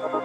Hello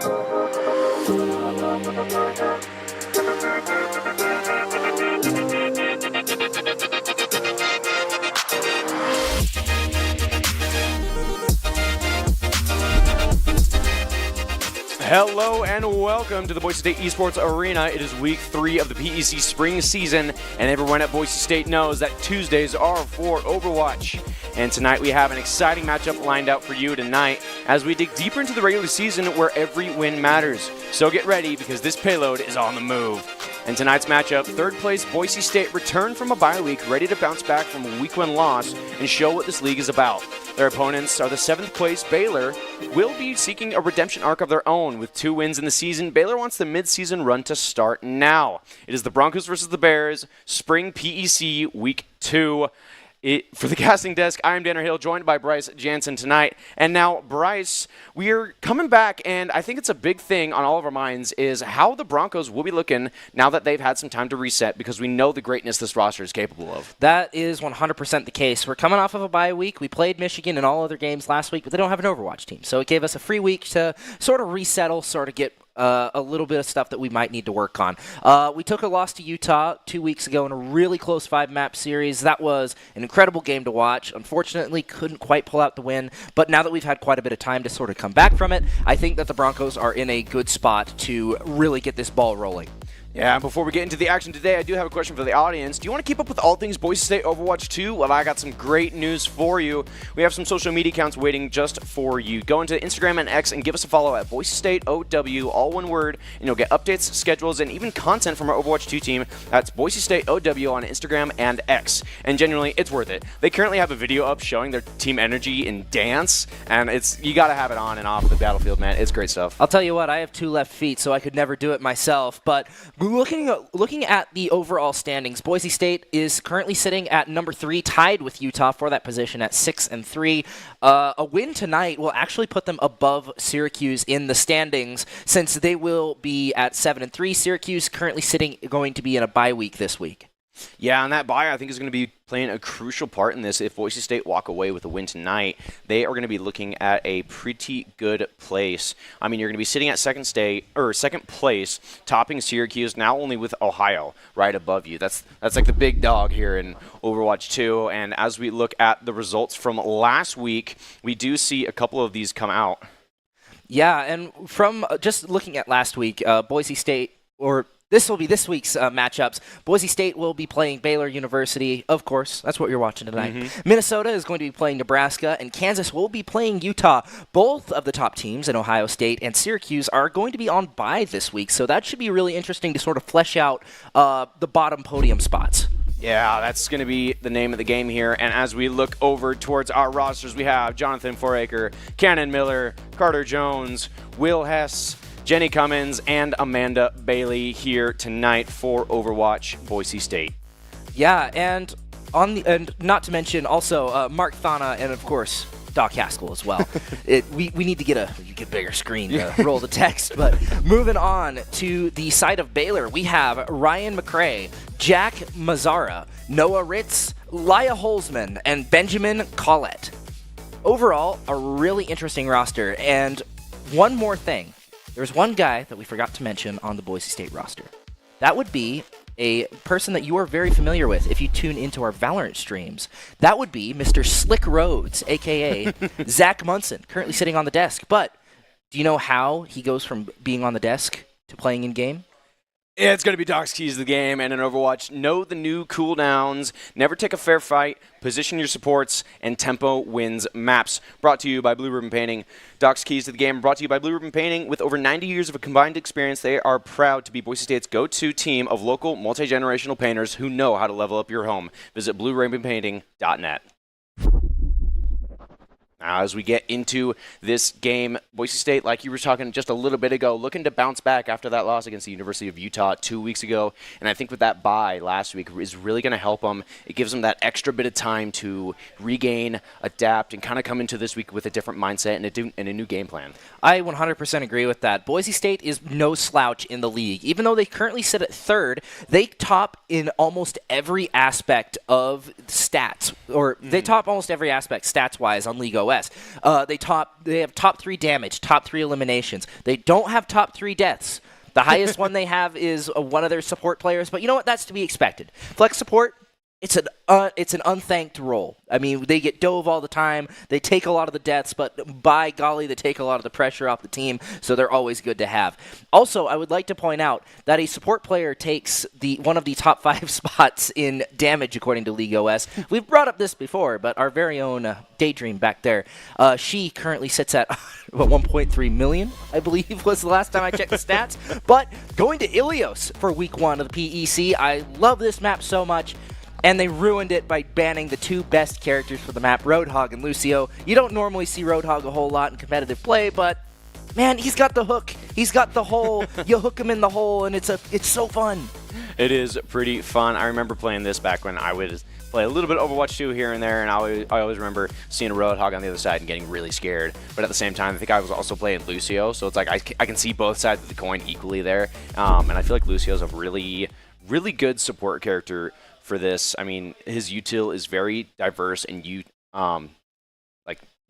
and welcome to the Boise State Esports Arena. It is week 3 of the PEC spring season, and everyone at Boise State knows that Tuesdays are for Overwatch. And tonight we have an exciting matchup lined out for you tonight as we dig deeper into the regular season where every win matters. So get ready because this payload is on the move. And tonight's matchup, third place Boise State returned from a bye week, ready to bounce back from a week 1 loss and show what this league is about. Their opponents are the 7th place Baylor, will be seeking a redemption arc of their own. With 2 wins in the season, Baylor wants the mid-season run to start now. It is the Broncos versus the Bears, Spring PEC Week 2. For the casting desk, I am Danner Hill, joined by Bryce Jansen tonight. And now, Bryce, we are coming back, and I think it's a big thing on all of our minds is how the Broncos will be looking now that they've had some time to reset, because we know the greatness this roster is capable of. That is 100% the case. We're coming off of a bye week. We played Michigan and all other games last week, but they don't have an Overwatch team. So it gave us a free week to sort of resettle, sort of get a little bit of stuff that we might need to work on. We took a loss to Utah 2 weeks ago in a really close 5-map series. That was an incredible game to watch. Unfortunately, couldn't quite pull out the win. But now that we've had quite a bit of time to sort of come back from it, I think that the Broncos are in a good spot to really get this ball rolling. Yeah, and before we get into the action today, I do have a question for the audience. Do you want to keep up with all things Boise State Overwatch 2? Well, I got some great news for you. We have some social media accounts waiting just for you. Go into Instagram and X and give us a follow at Boise State OW, all one word, and you'll get updates, schedules, and even content from our Overwatch 2 team. That's Boise State OW on Instagram and X. And genuinely, it's worth it. They currently have a video up showing their team energy in dance, and you got to have it on and off the battlefield, man. It's great stuff. I'll tell you what, I have 2 left feet, so I could never do it myself, but looking at the overall standings, Boise State is currently sitting at number 3, tied with Utah for that position at 6-3. A win tonight will actually put them above Syracuse in the standings, since they will be at 7-3. Syracuse currently going to be in a bye week this week. Yeah, and that bye, I think, is going to be playing a crucial part in this. If Boise State walk away with a win tonight, they are going to be looking at a pretty good place. I mean, you're going to be sitting at second place, topping Syracuse, now only with Ohio right above you. That's like the big dog here in Overwatch 2. And as we look at the results from last week, we do see a couple of these come out. Yeah, and from just looking at last week, Boise State, or this will be this week's matchups. Boise State will be playing Baylor University, of course. That's what you're watching tonight. Mm-hmm. Minnesota is going to be playing Nebraska, and Kansas will be playing Utah. Both of the top teams in Ohio State and Syracuse are going to be on bye this week, so that should be really interesting to sort of flesh out the bottom podium spots. Yeah, that's going to be the name of the game here. And as we look over towards our rosters, we have Jonathan Foraker, Cannon Miller, Carter Jones, Will Hess, Jenny Cummins, and Amanda Bailey here tonight for Overwatch Boise State. Yeah, and not to mention also Mark Thana and, of course, Doc Haskell as well. We need to get a bigger screen to roll the text. But moving on to the side of Baylor, we have Ryan McCrae, Jack Mazzara, Noah Ritz, Laya Holzman, and Benjamin Collette. Overall, a really interesting roster. And one more thing. There's one guy that we forgot to mention on the Boise State roster. That would be a person that you are very familiar with if you tune into our Valorant streams. That would be Mr. Slick Rhodes, a.k.a. Zach Munson, currently sitting on the desk. But do you know how he goes from being on the desk to playing in-game? It's going to be Doc's keys to the game, and in Overwatch, know the new cooldowns, never take a fair fight, position your supports, and tempo wins maps. Brought to you by Blue Ribbon Painting. Doc's keys to the game brought to you by Blue Ribbon Painting. With over 90 years of a combined experience, they are proud to be Boise State's go-to team of local multi-generational painters who know how to level up your home. Visit blueribbonpainting.net. Now, as we get into this game, Boise State, like you were talking just a little bit ago, looking to bounce back after that loss against the University of Utah 2 weeks ago. And I think with that bye last week is really going to help them. It gives them that extra bit of time to regain, adapt, and kind of come into this week with a different mindset and a new game plan. I 100% agree with that. Boise State is no slouch in the league. Even though they currently sit at third, they top in almost every aspect of stats, or they top almost every aspect stats-wise on League OS. OS. They have top 3 damage, top 3 eliminations. They don't have top 3 deaths. The highest one they have is one of their support players, but you know what? That's to be expected. Flex support, it's an unthanked role. I mean, they get dove all the time. They take a lot of the deaths, but by golly, they take a lot of the pressure off the team, so they're always good to have. Also, I would like to point out that a support player takes one of the top 5 spots in damage, according to League OS. We've brought up this before, but our very own Daydream back there, she currently sits at 1.3 million, I believe was the last time I checked the stats. But going to Ilios for week 1 of the PEC, I love this map so much. And they ruined it by banning the 2 best characters for the map, Roadhog and Lucio. You don't normally see Roadhog a whole lot in competitive play, but man, he's got the hook. He's got the hole. You hook him in the hole, and it's so fun. It is pretty fun. I remember playing this back when I would play a little bit of Overwatch 2 here and there, and I always remember seeing a Roadhog on the other side and getting really scared. But at the same time, I think I was also playing Lucio, so it's like I can see both sides of the coin equally there. And I feel like Lucio's a really, really good support character for this. I mean, his util is very diverse and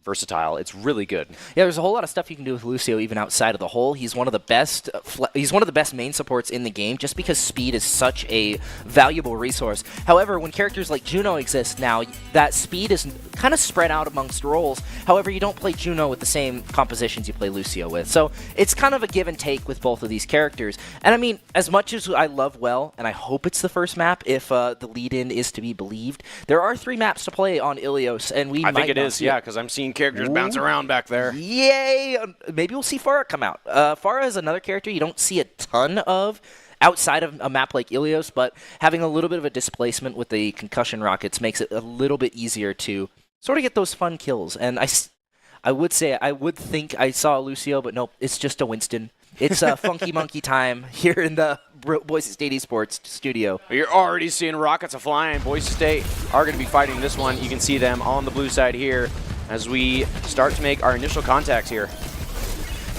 versatile. It's really good. Yeah, there's a whole lot of stuff you can do with Lucio even outside of the hole. He's one of the best. He's one of the best main supports in the game, just because speed is such a valuable resource. However, when characters like Juno exist now, that speed is kind of spread out amongst roles. However, you don't play Juno with the same compositions you play Lucio with, so it's kind of a give and take with both of these characters. And I mean, as much as I love Well, and I hope it's the first map if the lead-in is to be believed, there are 3 maps to play on Ilios, and I think it is, yeah, because I'm seeing characters bounce around back there. Yay! Maybe we'll see Farah come out. Farah is another character you don't see a ton of outside of a map like Ilios, but having a little bit of a displacement with the concussion rockets makes it a little bit easier to sort of get those fun kills. And I would think I saw Lucio, but nope, it's just a Winston. It's a funky monkey time here in the Boise State Esports studio. You're already seeing rockets a-flying. Boise State are going to be fighting this one. You can see them on the blue side here as we start to make our initial contacts here.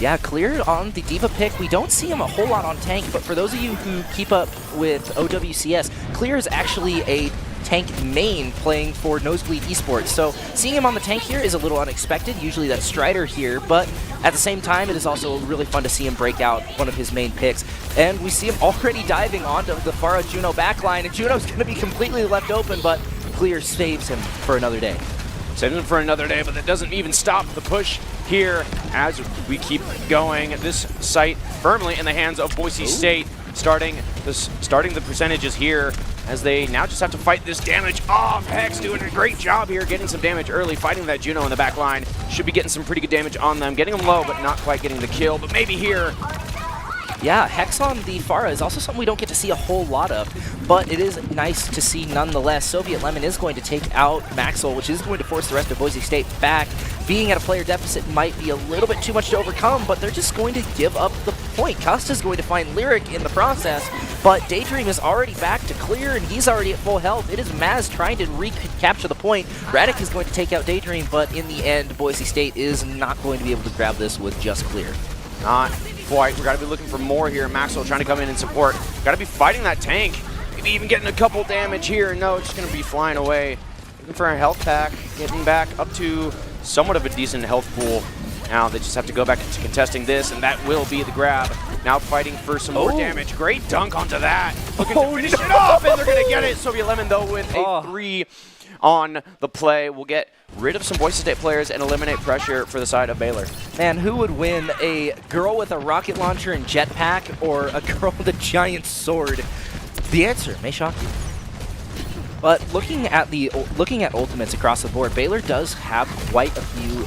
Yeah, Clear on the Diva pick. We don't see him a whole lot on tank, but for those of you who keep up with OWCS, Clear is actually a tank main playing for Nosebleed Esports. So seeing him on the tank here is a little unexpected. Usually that's Strider here, but at the same time, it is also really fun to see him break out one of his main picks. And we see him already diving onto the Farah Juno backline, and Juno's going to be completely left open, but Clear saves him for another day. Saves him for another day, but that doesn't even stop the push here as we keep going. This site firmly in the hands of Boise State, starting the percentages here as they now just have to fight this damage off. Hex doing a great job here, getting some damage early, fighting that Juno in the back line. Should be getting some pretty good damage on them, getting them low, but not quite getting the kill, but maybe here. Yeah, Hex on the Farah is also something we don't get to see a whole lot of, but it is nice to see nonetheless. Soviet Lemon is going to take out Maxwell, which is going to force the rest of Boise State back. Being at a player deficit might be a little bit too much to overcome, but they're just going to give up the point. Costa's going to find Lyric in the process, but Daydream is already back to Clear, and he's already at full health. It is Maz trying to recapture the point. Radic is going to take out Daydream, but in the end, Boise State is not going to be able to grab this with just Clear. Not quite. We've got to be looking for more here. Maxwell trying to come in and support. Got to be fighting that tank. Maybe even getting a couple damage here. No, it's just going to be flying away. Looking for a health pack. Getting back up to somewhat of a decent health pool. Now they just have to go back to contesting this, and that will be the grab. Now fighting for some more damage. Great dunk onto that. Looking to finish it off, and they're going to get it. Soviet Lemon, though, with a 3 on the play. We'll get rid of some Boise State players and eliminate pressure for the side of Baylor. Man, who would win, a girl with a rocket launcher and jetpack or a girl with a giant sword? The answer may shock you. But looking at ultimates across the board, Baylor does have quite a few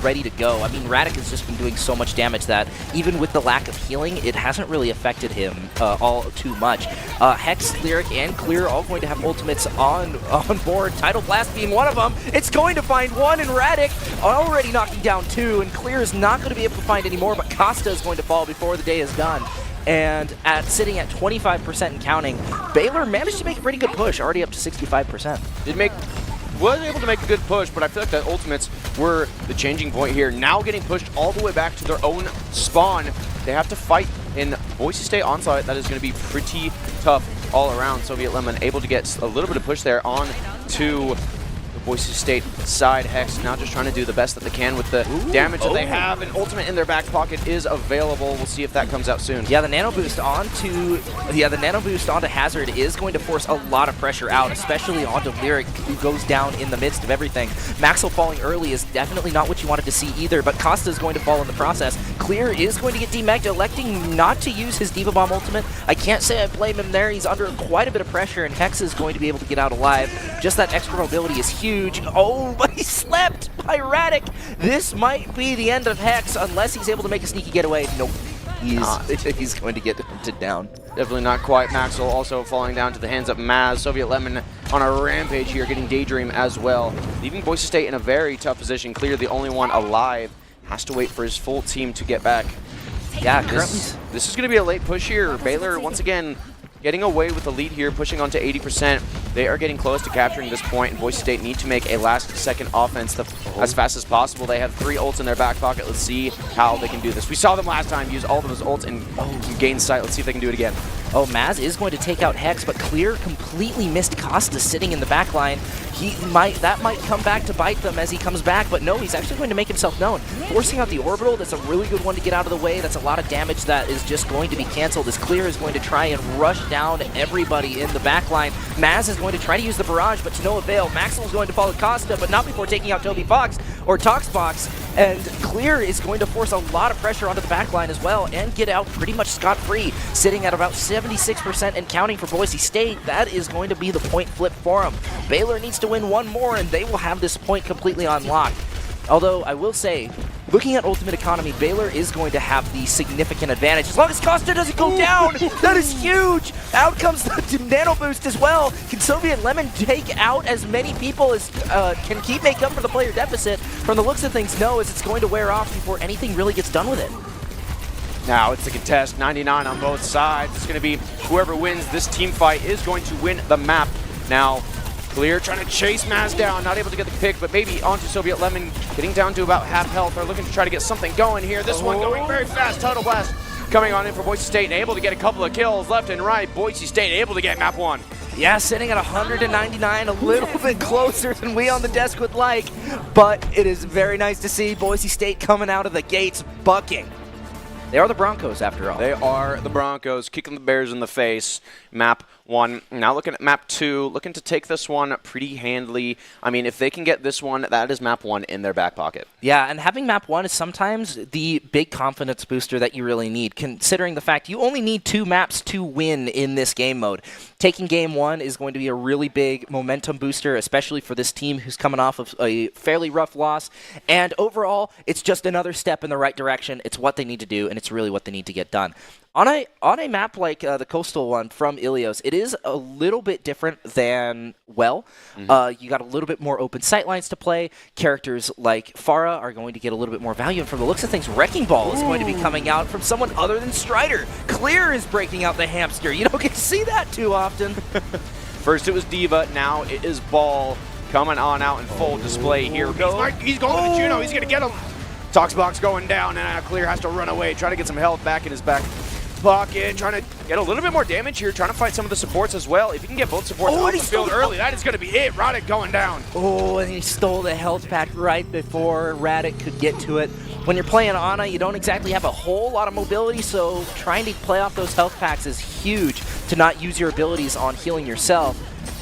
ready to go. I mean, Radic has just been doing so much damage that even with the lack of healing, it hasn't really affected him all too much. Hex, Lyric, and Clear all going to have ultimates on board. Tidal Blast being one of them. It's going to find one, and Radic already knocking down 2, and Clear is not going to be able to find any more, but Costa is going to fall before the day is done. And sitting at 25% and counting, Baylor managed to make a pretty good push, already up to 65%. Was able to make a good push, but I feel like the ultimates were the changing point here. Now getting pushed all the way back to their own spawn. They have to fight in Boise State onslaught. That is going to be pretty tough all around. Soviet Lemon able to get a little bit of push there on to the Boise State side. Hex now just trying to do the best that they can with the damage that they have. An ultimate in their back pocket is available. We'll see if that comes out soon. Yeah, the nano boost onto Hazard is going to force a lot of pressure out, especially onto Lyric, who goes down in the midst of everything. Maxwell falling early is definitely not what you wanted to see either, but Costa is going to fall in the process. Clear is going to get demegged, electing not to use his Diva Bomb ultimate. I can't say I blame him there. He's under quite a bit of pressure, and Hex is going to be able to get out alive. Just that extra mobility is huge. Oh, but he slept! Piratic! This might be the end of Hex unless he's able to make a sneaky getaway. Nope. He's going to get hunted down. Definitely not quite. Maxwell also falling down to the hands of Maz. Soviet Lemon on a rampage here, getting Daydream as well. Leaving Boise State in a very tough position. Clear, the only one alive, has to wait for his full team to get back. Yeah, this is going to be a late push here. Baylor, once again, getting away with the lead here, pushing on to 80%. They are getting close to capturing this point, and Boise State need to make a last-second offense as fast as possible. They have 3 ults in their back pocket. Let's see how they can do this. We saw them last time use all of those ults and gain sight. Let's see if they can do it again. Oh, Maz is going to take out Hex, but Clear completely missed Costa sitting in the back line. That might come back to bite them as he comes back, but no, he's actually going to make himself known. Forcing out the orbital, that's a really good one to get out of the way. That's a lot of damage that is just going to be canceled as Clear is going to try and rush down everybody in the back line. Maz is going to try to use the barrage, but to no avail. Maxwell's going to follow Costa, but not before taking out Toby Fox or Toxbox. And Clear is going to force a lot of pressure onto the back line as well and get out pretty much scot-free, sitting at about 76% and counting for Boise State. That is going to be the point flip for them. Baylor needs to win one more, and they will have this point completely unlocked. Although, I will say, looking at Ultimate Economy, Baylor is going to have the significant advantage. As long as Costa doesn't go down, that is huge! Out comes the Nano Boost as well. Can Soviet Lemon take out as many people as can he make up for the player deficit? From the looks of things, no, as it's going to wear off before anything really gets done with it. Now it's a contest, 99 on both sides. It's going to be whoever wins this team fight is going to win the map. Now, Clear trying to chase Maz down, not able to get the pick, but maybe onto Soviet Lemon, getting down to about half health. They're looking to try to get something going here. This one going very fast. Total Blast coming on in for Boise State and able to get a couple of kills left and right. Boise State able to get map 1. Yeah, sitting at 199, a little bit closer than we on the desk would like, but it is very nice to see Boise State coming out of the gates bucking. They are the Broncos, after all. They are the Broncos, kicking the Bears in the face. Map 1. Now looking at map 2, looking to take this one pretty handily. I mean, if they can get this one, that is map 1 in their back pocket. Yeah, and having map 1 is sometimes the big confidence booster that you really need, considering the fact you only need 2 maps to win in this game mode. Taking game 1 is going to be a really big momentum booster, especially for this team who's coming off of a fairly rough loss. And overall, it's just another step in the right direction. It's what they need to do, and it's really what they need to get done. On a map like the coastal one from Ilios, it is a little bit different than Well. You got a little bit more open sightlines to play. Characters like Farah are going to get a little bit more value. And from the looks of things, Wrecking Ball is going to be coming out from someone other than Strider. Clear is breaking out the hamster. You don't get to see that too often. First it was Diva, now it is Ball coming on out in full display here. He's going to the Juno, he's going to get him. Toxbox going down, and Clear has to run away, try to get some health back in his back pocket, trying to get a little bit more damage here, trying to fight some of the supports as well. If you can get both supports off the field early, that is going to be it. Radic going down. Oh, and he stole the health pack right before Radic could get to it. When you're playing Ana, you don't exactly have a whole lot of mobility, so trying to play off those health packs is huge to not use your abilities on healing yourself.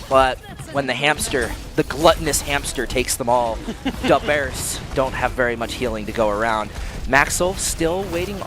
But when the hamster, the gluttonous hamster, takes them all, the Bears don't have very much healing to go around. Maxwell still waiting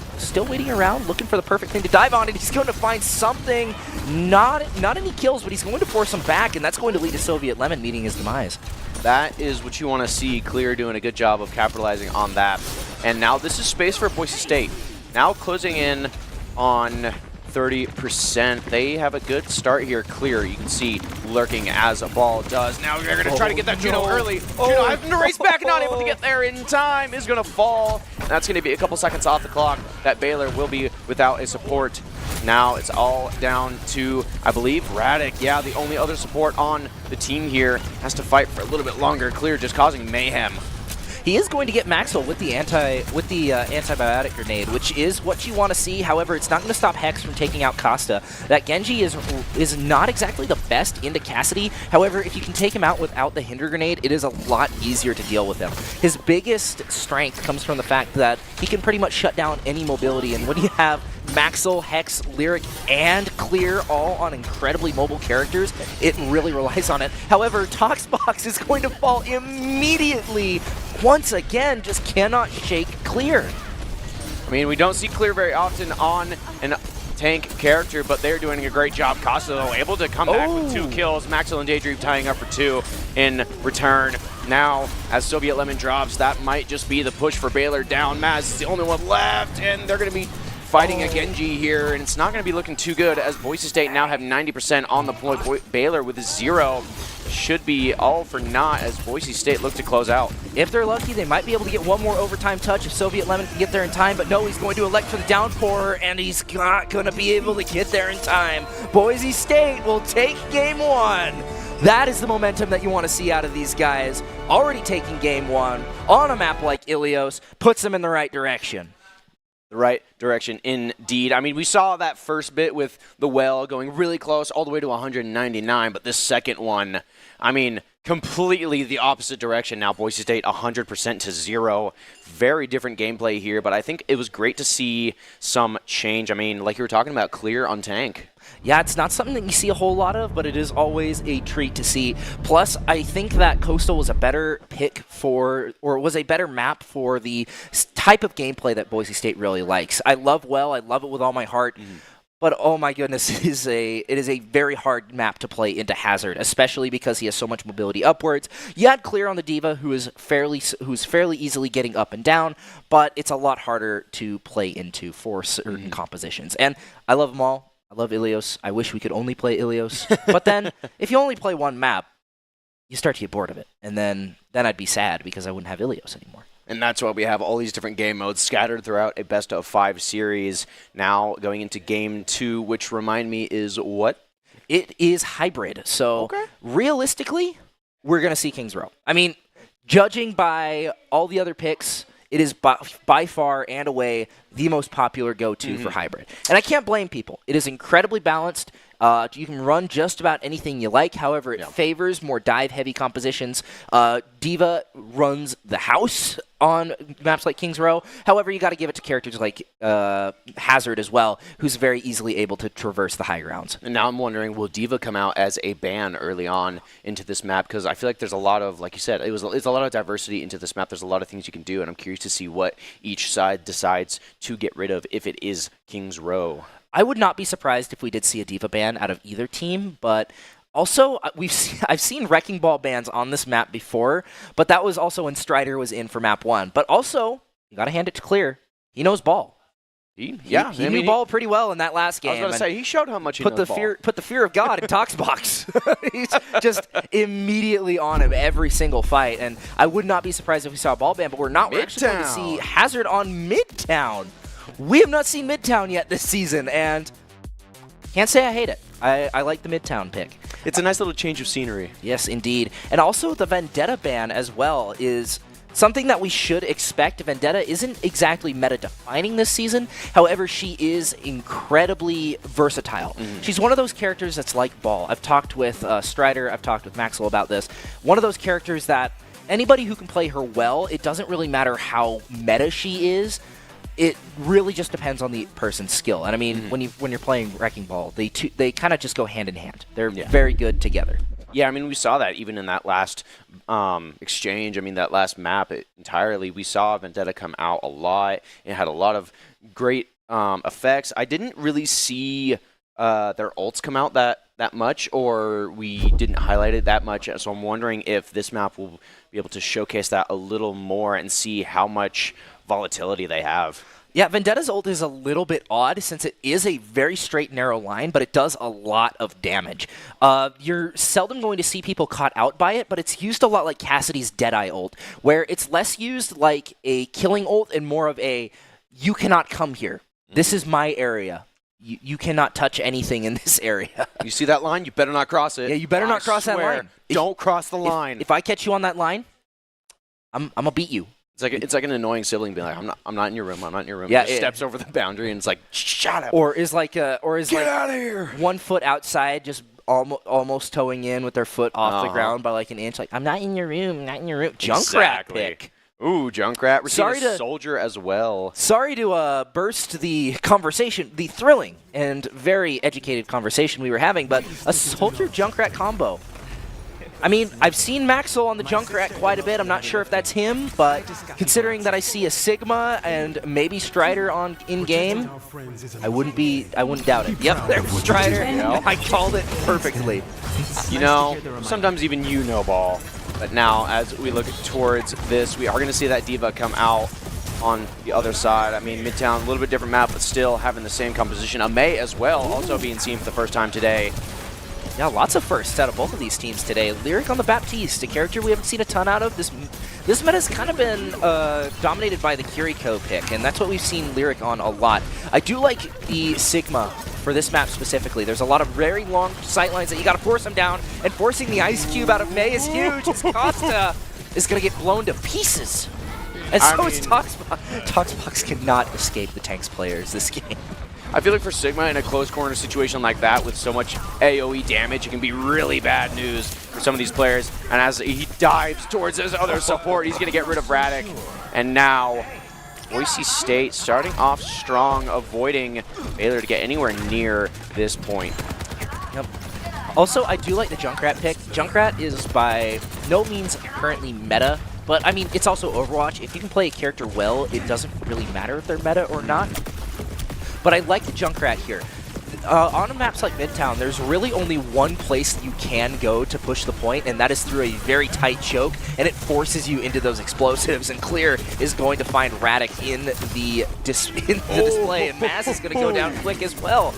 around, looking for the perfect thing to dive on, and he's going to find something. Not any kills, but he's going to force him back, and that's going to lead to Soviet Lemon meeting his demise. That is what you want to see. Clear doing a good job of capitalizing on that. And now this is space for Boise State. Now closing in on 30%. They have a good start here. Clear, you can see lurking as a Ball does. Now they're going to try to get that Juno early. Juno having to race back and not able to get there in time, is going to fall. That's going to be a couple seconds off the clock. That Baylor will be without a support. Now it's all down to, I believe, Radic. Yeah, the only other support on the team here has to fight for a little bit longer. Clear just causing mayhem. he is going to get Maxwell with the antibiotic grenade, which is what you want to see. However, it's not going to stop Hex from taking out Costa. That Genji is not exactly the best into Cassidy. However, if you can take him out without the Hinder grenade, it is a lot easier to deal with him. His biggest strength comes from the fact that he can pretty much shut down any mobility, and when you have Maxwell, Hex, Lyric, and Clear all on incredibly mobile characters, it really relies on it. However, Toxbox is going to fall immediately. Once again, just cannot shake Clear. I mean, we don't see Clear very often on an tank character, but they're doing a great job. Costa, though, able to come back with 2 kills. Maxwell and Daydream tying up for 2 in return. Now, as Soviet Lemon drops, that might just be the push for Baylor down. Maz is the only one left, and they're going to be fighting a Genji here, and it's not going to be looking too good as Boise State now have 90% on the point. Baylor with a 0 should be all for naught as Boise State look to close out. If they're lucky, they might be able to get one more overtime touch if Soviet Lemon can get there in time, but no, he's going to elect for the downpour, and he's not going to be able to get there in time. Boise State will take game 1. That is the momentum that you want to see out of these guys. Already taking game 1 on a map like Ilios puts them in the right direction. The right direction indeed. I mean, we saw that first bit with the well going really close all the way to 199, but this second one, I mean, completely the opposite direction now. Boise State 100% to 0. Very different gameplay here, but I think it was great to see some change. I mean, like you were talking about, Clear on tank. Yeah, it's not something that you see a whole lot of, but it is always a treat to see. Plus, I think that Coastal was a better pick for, or was a better map for the type of gameplay that Boise State really likes. I love well, I love it with all my heart. But oh my goodness, it is a very hard map to play into Hazard, especially because he has so much mobility upwards. You had Clear on the Diva, who's fairly easily getting up and down, but it's a lot harder to play into for certain compositions. And I love them all. I love Ilios. I wish we could only play Ilios. But then, if you only play one map, you start to get bored of it. And then I'd be sad because I wouldn't have Ilios anymore. And that's why we have all these different game modes scattered throughout a best-of-5 series. Now going into game 2, which remind me is what? It is hybrid. So realistically, we're going to see Kings Row. I mean, judging by all the other picks, it is by far and away the most popular go-to for hybrid. And I can't blame people. It is incredibly balanced. You can run just about anything you like. However, it favors more dive-heavy compositions. Diva runs the house on maps like Kings Row. However, you got to give it to characters like Hazard as well, who's very easily able to traverse the high grounds. And now I'm wondering, will Diva come out as a ban early on into this map? Because I feel like there's a lot of, like you said, it's a lot of diversity into this map. There's a lot of things you can do, and I'm curious to see what each side decides to get rid of if it is Kings Row. I would not be surprised if we did see a Diva ban out of either team, but also I've seen Wrecking Ball bans on this map before, but that was also when Strider was in for map 1. But also, you got to hand it to Clear. He knows ball. He knew ball pretty well in that last game. I was going to say, he showed how much he knows ball. Put the fear of God in Toxbox. He's just immediately on him every single fight, and I would not be surprised if we saw a ball ban, but we're not. We're actually going to see Hazard on Midtown. We have not seen Midtown yet this season, and can't say I hate it. I like the Midtown pick. It's a nice little change of scenery. Yes, indeed. And also the Vendetta ban as well is something that we should expect. Vendetta isn't exactly meta-defining this season. However, she is incredibly versatile. She's one of those characters that's like Ball. I've talked with Strider, I've talked with Maxwell about this. One of those characters that anybody who can play her well, it doesn't really matter how meta she is. It really just depends on the person's skill. And I mean, when you're playing Wrecking Ball, they kind of just go hand in hand. They're very good together. Yeah, I mean, we saw that even in that last exchange. I mean, that last map entirely, we saw Vendetta come out a lot. It had a lot of great effects. I didn't really see their ults come out that much, or we didn't highlight it that much. So I'm wondering if this map will be able to showcase that a little more and see how much volatility they have. Yeah, Vendetta's ult is a little bit odd since it is a very straight, narrow line, but it does a lot of damage. You're seldom going to see people caught out by it, but it's used a lot like Cassidy's Deadeye ult, where it's less used like a killing ult and more of a, you cannot come here. This is my area. You cannot touch anything in this area. You see that line? You better not cross it. Yeah, you better not cross that line. Don't cross the line. If I catch you on that line, I'm going to beat you. It's like an annoying sibling being like, I'm not in your room. I'm not in your room. Yeah, Just steps over the boundary and it's like, shut up. Or is like get out of here. 1 foot outside, just almost toeing in with their foot off the ground by like an inch. Like, I'm not in your room. I'm not in your room. Junkrat pick. Ooh, Junkrat. Receiving a soldier as well. Sorry to burst the conversation, the thrilling and very educated conversation we were having, but a soldier Junkrat combo. I mean, I've seen Maxwell on the Junkrat quite a bit. I'm not sure if that's him, but considering that I see a Sigma and maybe Strider on in-game, I wouldn't doubt it. Yep, there's Strider. I called it perfectly. You know, sometimes even you know ball. But now, as we look towards this, we are going to see that D.Va come out on the other side. I mean, Midtown, a little bit different map, but still having the same composition. A May as well, also being seen for the first time today. Yeah, lots of firsts out of both of these teams today. Lyric on the Baptiste, a character we haven't seen a ton out of. This meta's kind of been dominated by the Kiriko pick, and that's what we've seen Lyric on a lot. I do like the Sigma for this map specifically. There's a lot of very long sight lines that you got to force them down, and forcing the Ice Cube out of May is huge. As Costa is going to get blown to pieces. And so is Toxbox. Toxbox cannot escape the Tanks players this game. I feel like for Sigma in a close corner situation like that with so much AoE damage, it can be really bad news for some of these players. And as he dives towards his other support, he's going to get rid of Radic. And now, Boise State starting off strong, avoiding Baylor to get anywhere near this point. Yep. Also, I do like the Junkrat pick. Junkrat is by no means currently meta, but I mean, it's also Overwatch. If you can play a character well, it doesn't really matter if they're meta or not. But I like the Junkrat here. On maps like Midtown, there's really only one place that you can go to push the point, and that is through a very tight choke, and it forces you into those explosives, and Clear is going to find Radic in the display, and Maz is going to go down quick as well.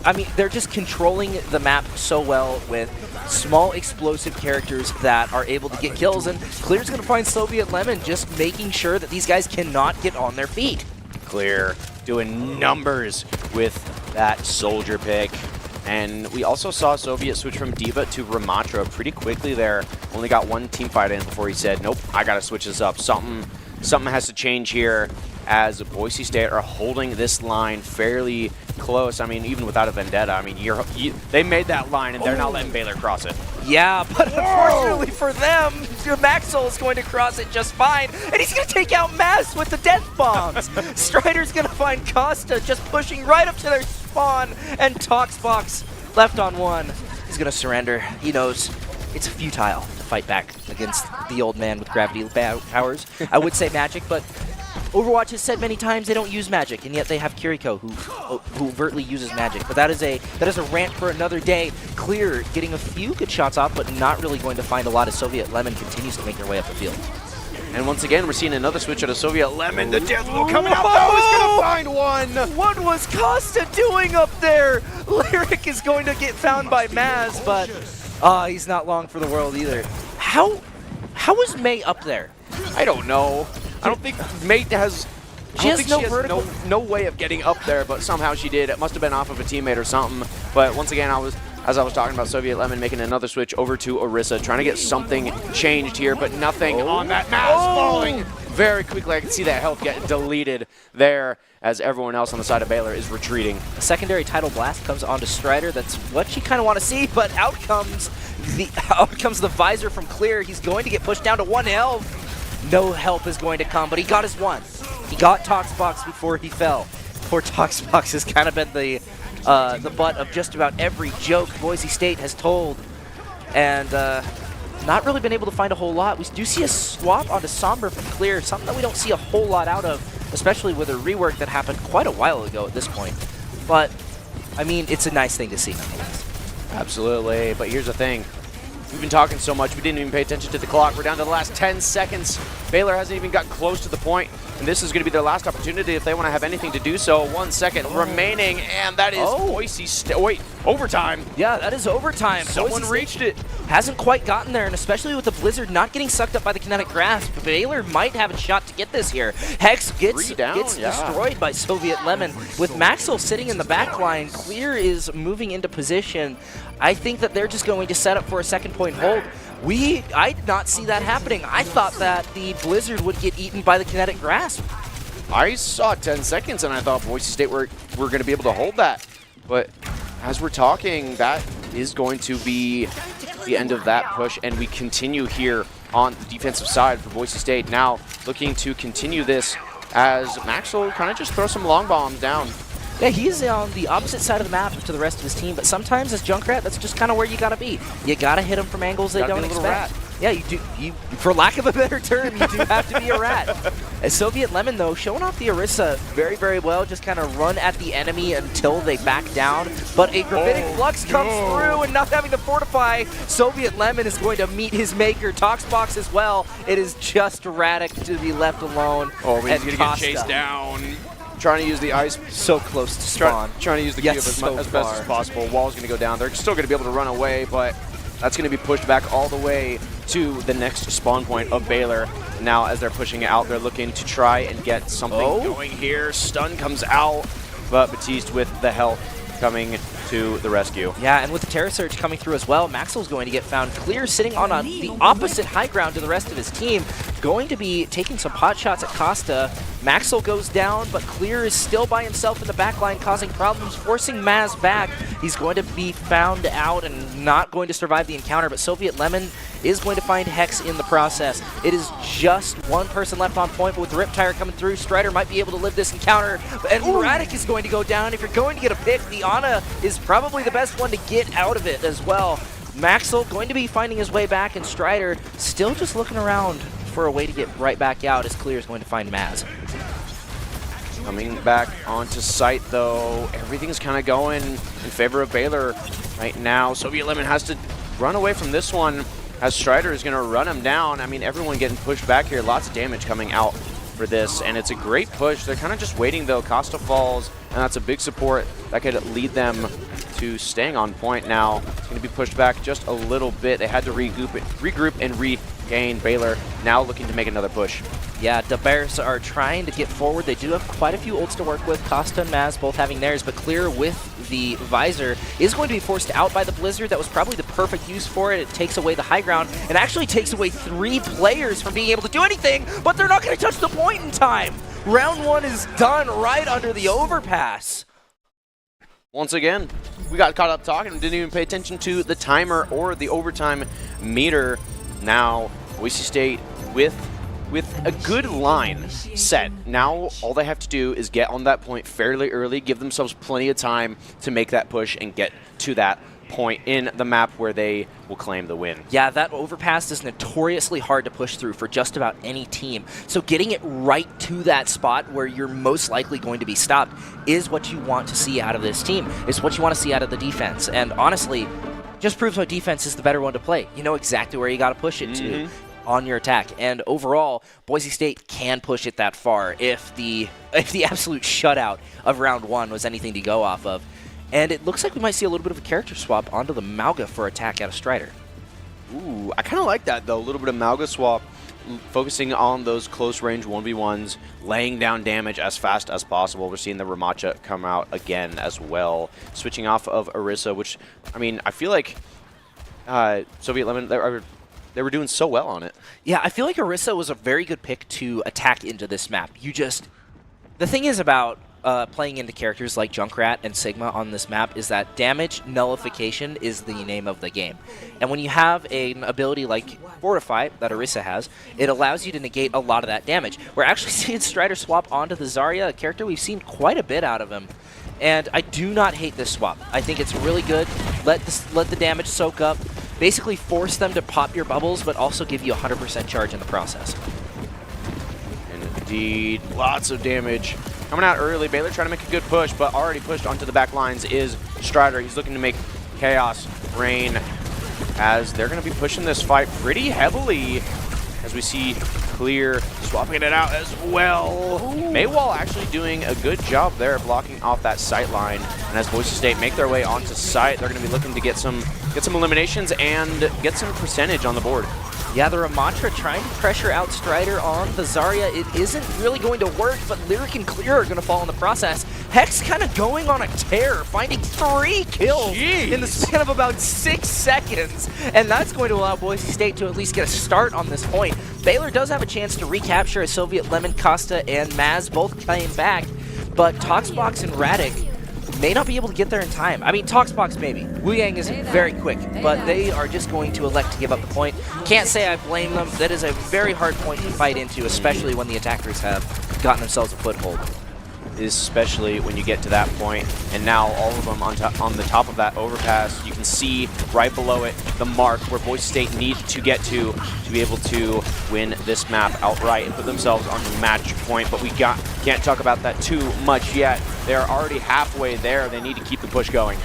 I mean, they're just controlling the map so well with small explosive characters that are able to get kills, and Clear's going to find Soviet Lemon just making sure that these guys cannot get on their feet. Clear doing numbers with that soldier pick. And we also saw Soviet switch from D.Va to Ramatra pretty quickly there. Only got one team fight in before he said, nope, I got to switch this up. Something has to change here, as Boise State are holding this line fairly close. I mean, even without a vendetta, I mean, they made that line and they're not letting Baylor cross it. Yeah, but unfortunately for them, Maxwell is going to cross it just fine, and he's going to take out Maz with the death bombs. Strider's going to find Costa just pushing right up to their spawn, and Toxbox left on one. He's going to surrender. He knows it's futile to fight back against the old man with gravity powers. I would say magic, but Overwatch has said many times they don't use magic, and yet they have Kiriko who overtly uses magic. But that is a rant for another day. Clear getting a few good shots off, but not really going to find a lot as Soviet Lemon continues to make their way up the field. And once again, we're seeing another switch out of Soviet Lemon. The death blow coming out. Oh, he's going to find one. What was Costa doing up there? Lyric is going to get found by Maz, but he's not long for the world either. How was May up there? I don't know. I don't think Mate has... She has no way of getting up there, but somehow she did. It must have been off of a teammate or something. But once again, as I was talking about Soviet Lemon making another switch over to Orisa, trying to get something changed here, but nothing on that Mass falling very quickly. I can see that health get deleted there as everyone else on the side of Baylor is retreating. A secondary tidal blast comes onto Strider. That's what you kind of want to see, but out comes the visor from Clear. He's going to get pushed down to 1 health. No help is going to come, but he got his one. He got Toxbox before he fell. Poor Toxbox has kind of been the butt of just about every joke Boise State has told, and not really been able to find a whole lot. We do see a swap onto Somber from Clear, something that we don't see a whole lot out of, especially with a rework that happened quite a while ago at this point. But, I mean, it's a nice thing to see nonetheless. Absolutely, but here's the thing. We've been talking so much, we didn't even pay attention to the clock. We're down to the last 10 seconds. Baylor hasn't even got close to the point, and this is going to be their last opportunity if they want to have anything to do so. 1 second remaining, and that is Boise State. Wait, overtime. Yeah, that is overtime. Someone reached it. Hasn't quite gotten there, and especially with the Blizzard not getting sucked up by the kinetic grasp, Baylor might have a shot to get this here. Hex gets destroyed by Soviet Lemon. With Maxwell sitting in the back line, Clear is moving into position. I think that they're just going to set up for a second point hold. I did not see that happening. I thought that the Blizzard would get eaten by the kinetic grasp. I saw 10 seconds and I thought Boise State were going to be able to hold that. But as we're talking, that is going to be the end of that push, and we continue here on the defensive side for Boise State. Now looking to continue this as Max will kind of just throw some long bombs down. Yeah, he's on the opposite side of the map to the rest of his team, but sometimes as Junkrat, that's just kind of where you gotta be. You gotta hit him from angles they don't expect. Yeah, you do. For lack of a better term, you do have to be a rat. As Soviet Lemon, though, showing off the Orisa very, very well, just kind of run at the enemy until they back down. But a Gravitic Flux comes through, and not having to fortify, Soviet Lemon is going to meet his maker. Toxbox as well. It is just Radic to be left alone. Oh, but he's going to get chased down. Trying to use the ice. So close to spawn. Trying to use the cube as best as possible. Wall's going to go down. They're still going to be able to run away, but that's going to be pushed back all the way to the next spawn point of Baylor. Now, as they're pushing it out, they're looking to try and get something going here. Stun comes out, but Batiste with the health coming to the rescue. Yeah, and with the Terra Surge coming through as well, Maxwell's going to get found clear, sitting on the opposite high ground to the rest of his team, going to be taking some pot shots at Costa. Maxwell goes down, but Clear is still by himself in the back line, causing problems, forcing Maz back. He's going to be found out and not going to survive the encounter, but Soviet Lemon is going to find Hex in the process. It is just one person left on point, but with the Riptire coming through, Strider might be able to live this encounter, and Radic is going to go down. If you're going to get a pick, the Ana is probably the best one to get out of it as well. Maxwell going to be finding his way back, and Strider still just looking around for a way to get right back out as Clear is going to find Maz. Coming back onto site, though, everything's kind of going in favor of Baylor right now. Soviet Lemon has to run away from this one as Strider is going to run him down. I mean, everyone getting pushed back here. Lots of damage coming out for this, and it's a great push. They're kind of just waiting, though. Costa falls, and that's a big support that could lead them to staying on point now. It's going to be pushed back just a little bit. They had to regroup and regain. Baylor now looking to make another push. Yeah, the Bears are trying to get forward. They do have quite a few ults to work with. Costa and Maz both having theirs, but Clear with the Visor is going to be forced out by the Blizzard. That was probably the perfect use for it. It takes away the high ground and actually takes away 3 players from being able to do anything, but they're not going to touch the point in time. Round 1 is done right under the overpass. Once again, we got caught up talking and didn't even pay attention to the timer or the overtime meter. Now, Boise State with a good line set. Now, all they have to do is get on that point fairly early, give themselves plenty of time to make that push and get to that point in the map where they will claim the win. Yeah, that overpass is notoriously hard to push through for just about any team. So getting it right to that spot where you're most likely going to be stopped is what you want to see out of this team. It's what you want to see out of the defense. And honestly, just proves why defense is the better one to play. You know exactly where you got to push it to on your attack, and overall Boise State can push it that far if the absolute shutout of round 1 was anything to go off of. And it looks like we might see a little bit of a character swap onto the Mauga for attack out of Strider. Ooh, I kind of like that, though. A little bit of Mauga swap, focusing on those close range 1v1s, laying down damage as fast as possible. We're seeing the Ramacha come out again as well, switching off of Orisa, which, I mean, I feel like Soviet Lemon, they were doing so well on it. Yeah, I feel like Orisa was a very good pick to attack into this map. The thing is about playing into characters like Junkrat and Sigma on this map is that damage nullification is the name of the game. And when you have an ability like Fortify that Orisa has, it allows you to negate a lot of that damage. We're actually seeing Strider swap onto the Zarya, a character we've seen quite a bit out of him. And I do not hate this swap. I think it's really good. Let the damage soak up. Basically force them to pop your bubbles, but also give you 100% charge in the process. Indeed, lots of damage. Coming out early, Baylor trying to make a good push, but already pushed onto the back lines is Strider. He's looking to make chaos reign as they're going to be pushing this fight pretty heavily as we see Clear swapping it out as well. Maywall actually doing a good job there blocking off that sight line. And as Boise State make their way onto site, they're going to be looking to get some eliminations and get some percentage on the board. Yeah, the Ramantra trying to pressure out Strider on the Zarya. It isn't really going to work, but Lyric and Clear are going to fall in the process. Hex kind of going on a tear, finding 3 kills in the span of about 6 seconds. And that's going to allow Boise State to at least get a start on this point. Baylor does have a chance to recapture as Soviet Lemon, Costa, and Maz both came back, but Toxbox and Radic may not be able to get there in time. I mean, Toxbox maybe. Wu Yang is very quick, but they are just going to elect to give up the point. Can't say I blame them. That is a very hard point to fight into, especially when the attackers have gotten themselves a foothold. Especially when you get to that point, and now all of them on the top of that overpass, you can see right below it the mark where Boise State needs to get to be able to win this map outright and put themselves on the match point. But we can't talk about that too much yet. They're already halfway there. They need to keep the push going.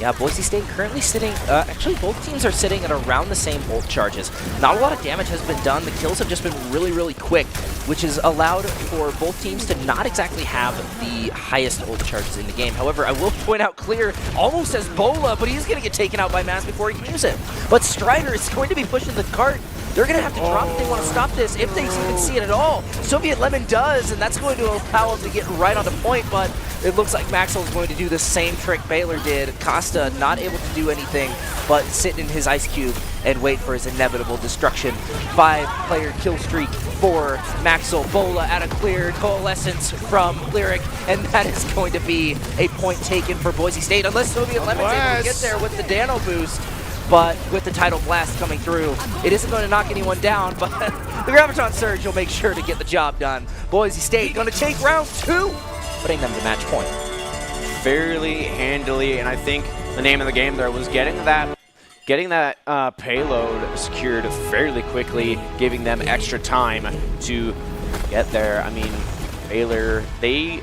Yeah, Boise State currently sitting, actually both teams are sitting at around the same ult charges. Not a lot of damage has been done. The kills have just been really, really quick, which has allowed for both teams to not exactly have the highest ult charges in the game. However, I will point out Clear almost has Bola, but he's going to get taken out by Maz before he can use it. But Strider is going to be pushing the cart. They're going to have to drop if they want to stop this, if they even see it at all. Soviet Lemon does, and that's going to allow them to get right on the point, but it looks like Maxwell is going to do the same trick Baylor did. Costa not able to do anything but sit in his ice cube and wait for his inevitable destruction. 5-player kill streak for Maxwell. Bola at a Clear, Coalescence from Lyric, and that is going to be a point taken for Boise State, unless Soviet Lemon's able to get there with the Dano boost. But with the Tidal Blast coming through, it isn't going to knock anyone down, but the Graviton Surge will make sure to get the job done. Boise State going to take round 2, putting them to match point. Fairly handily, and I think the name of the game there was getting that payload secured fairly quickly, giving them extra time to get there. I mean, Baylor, they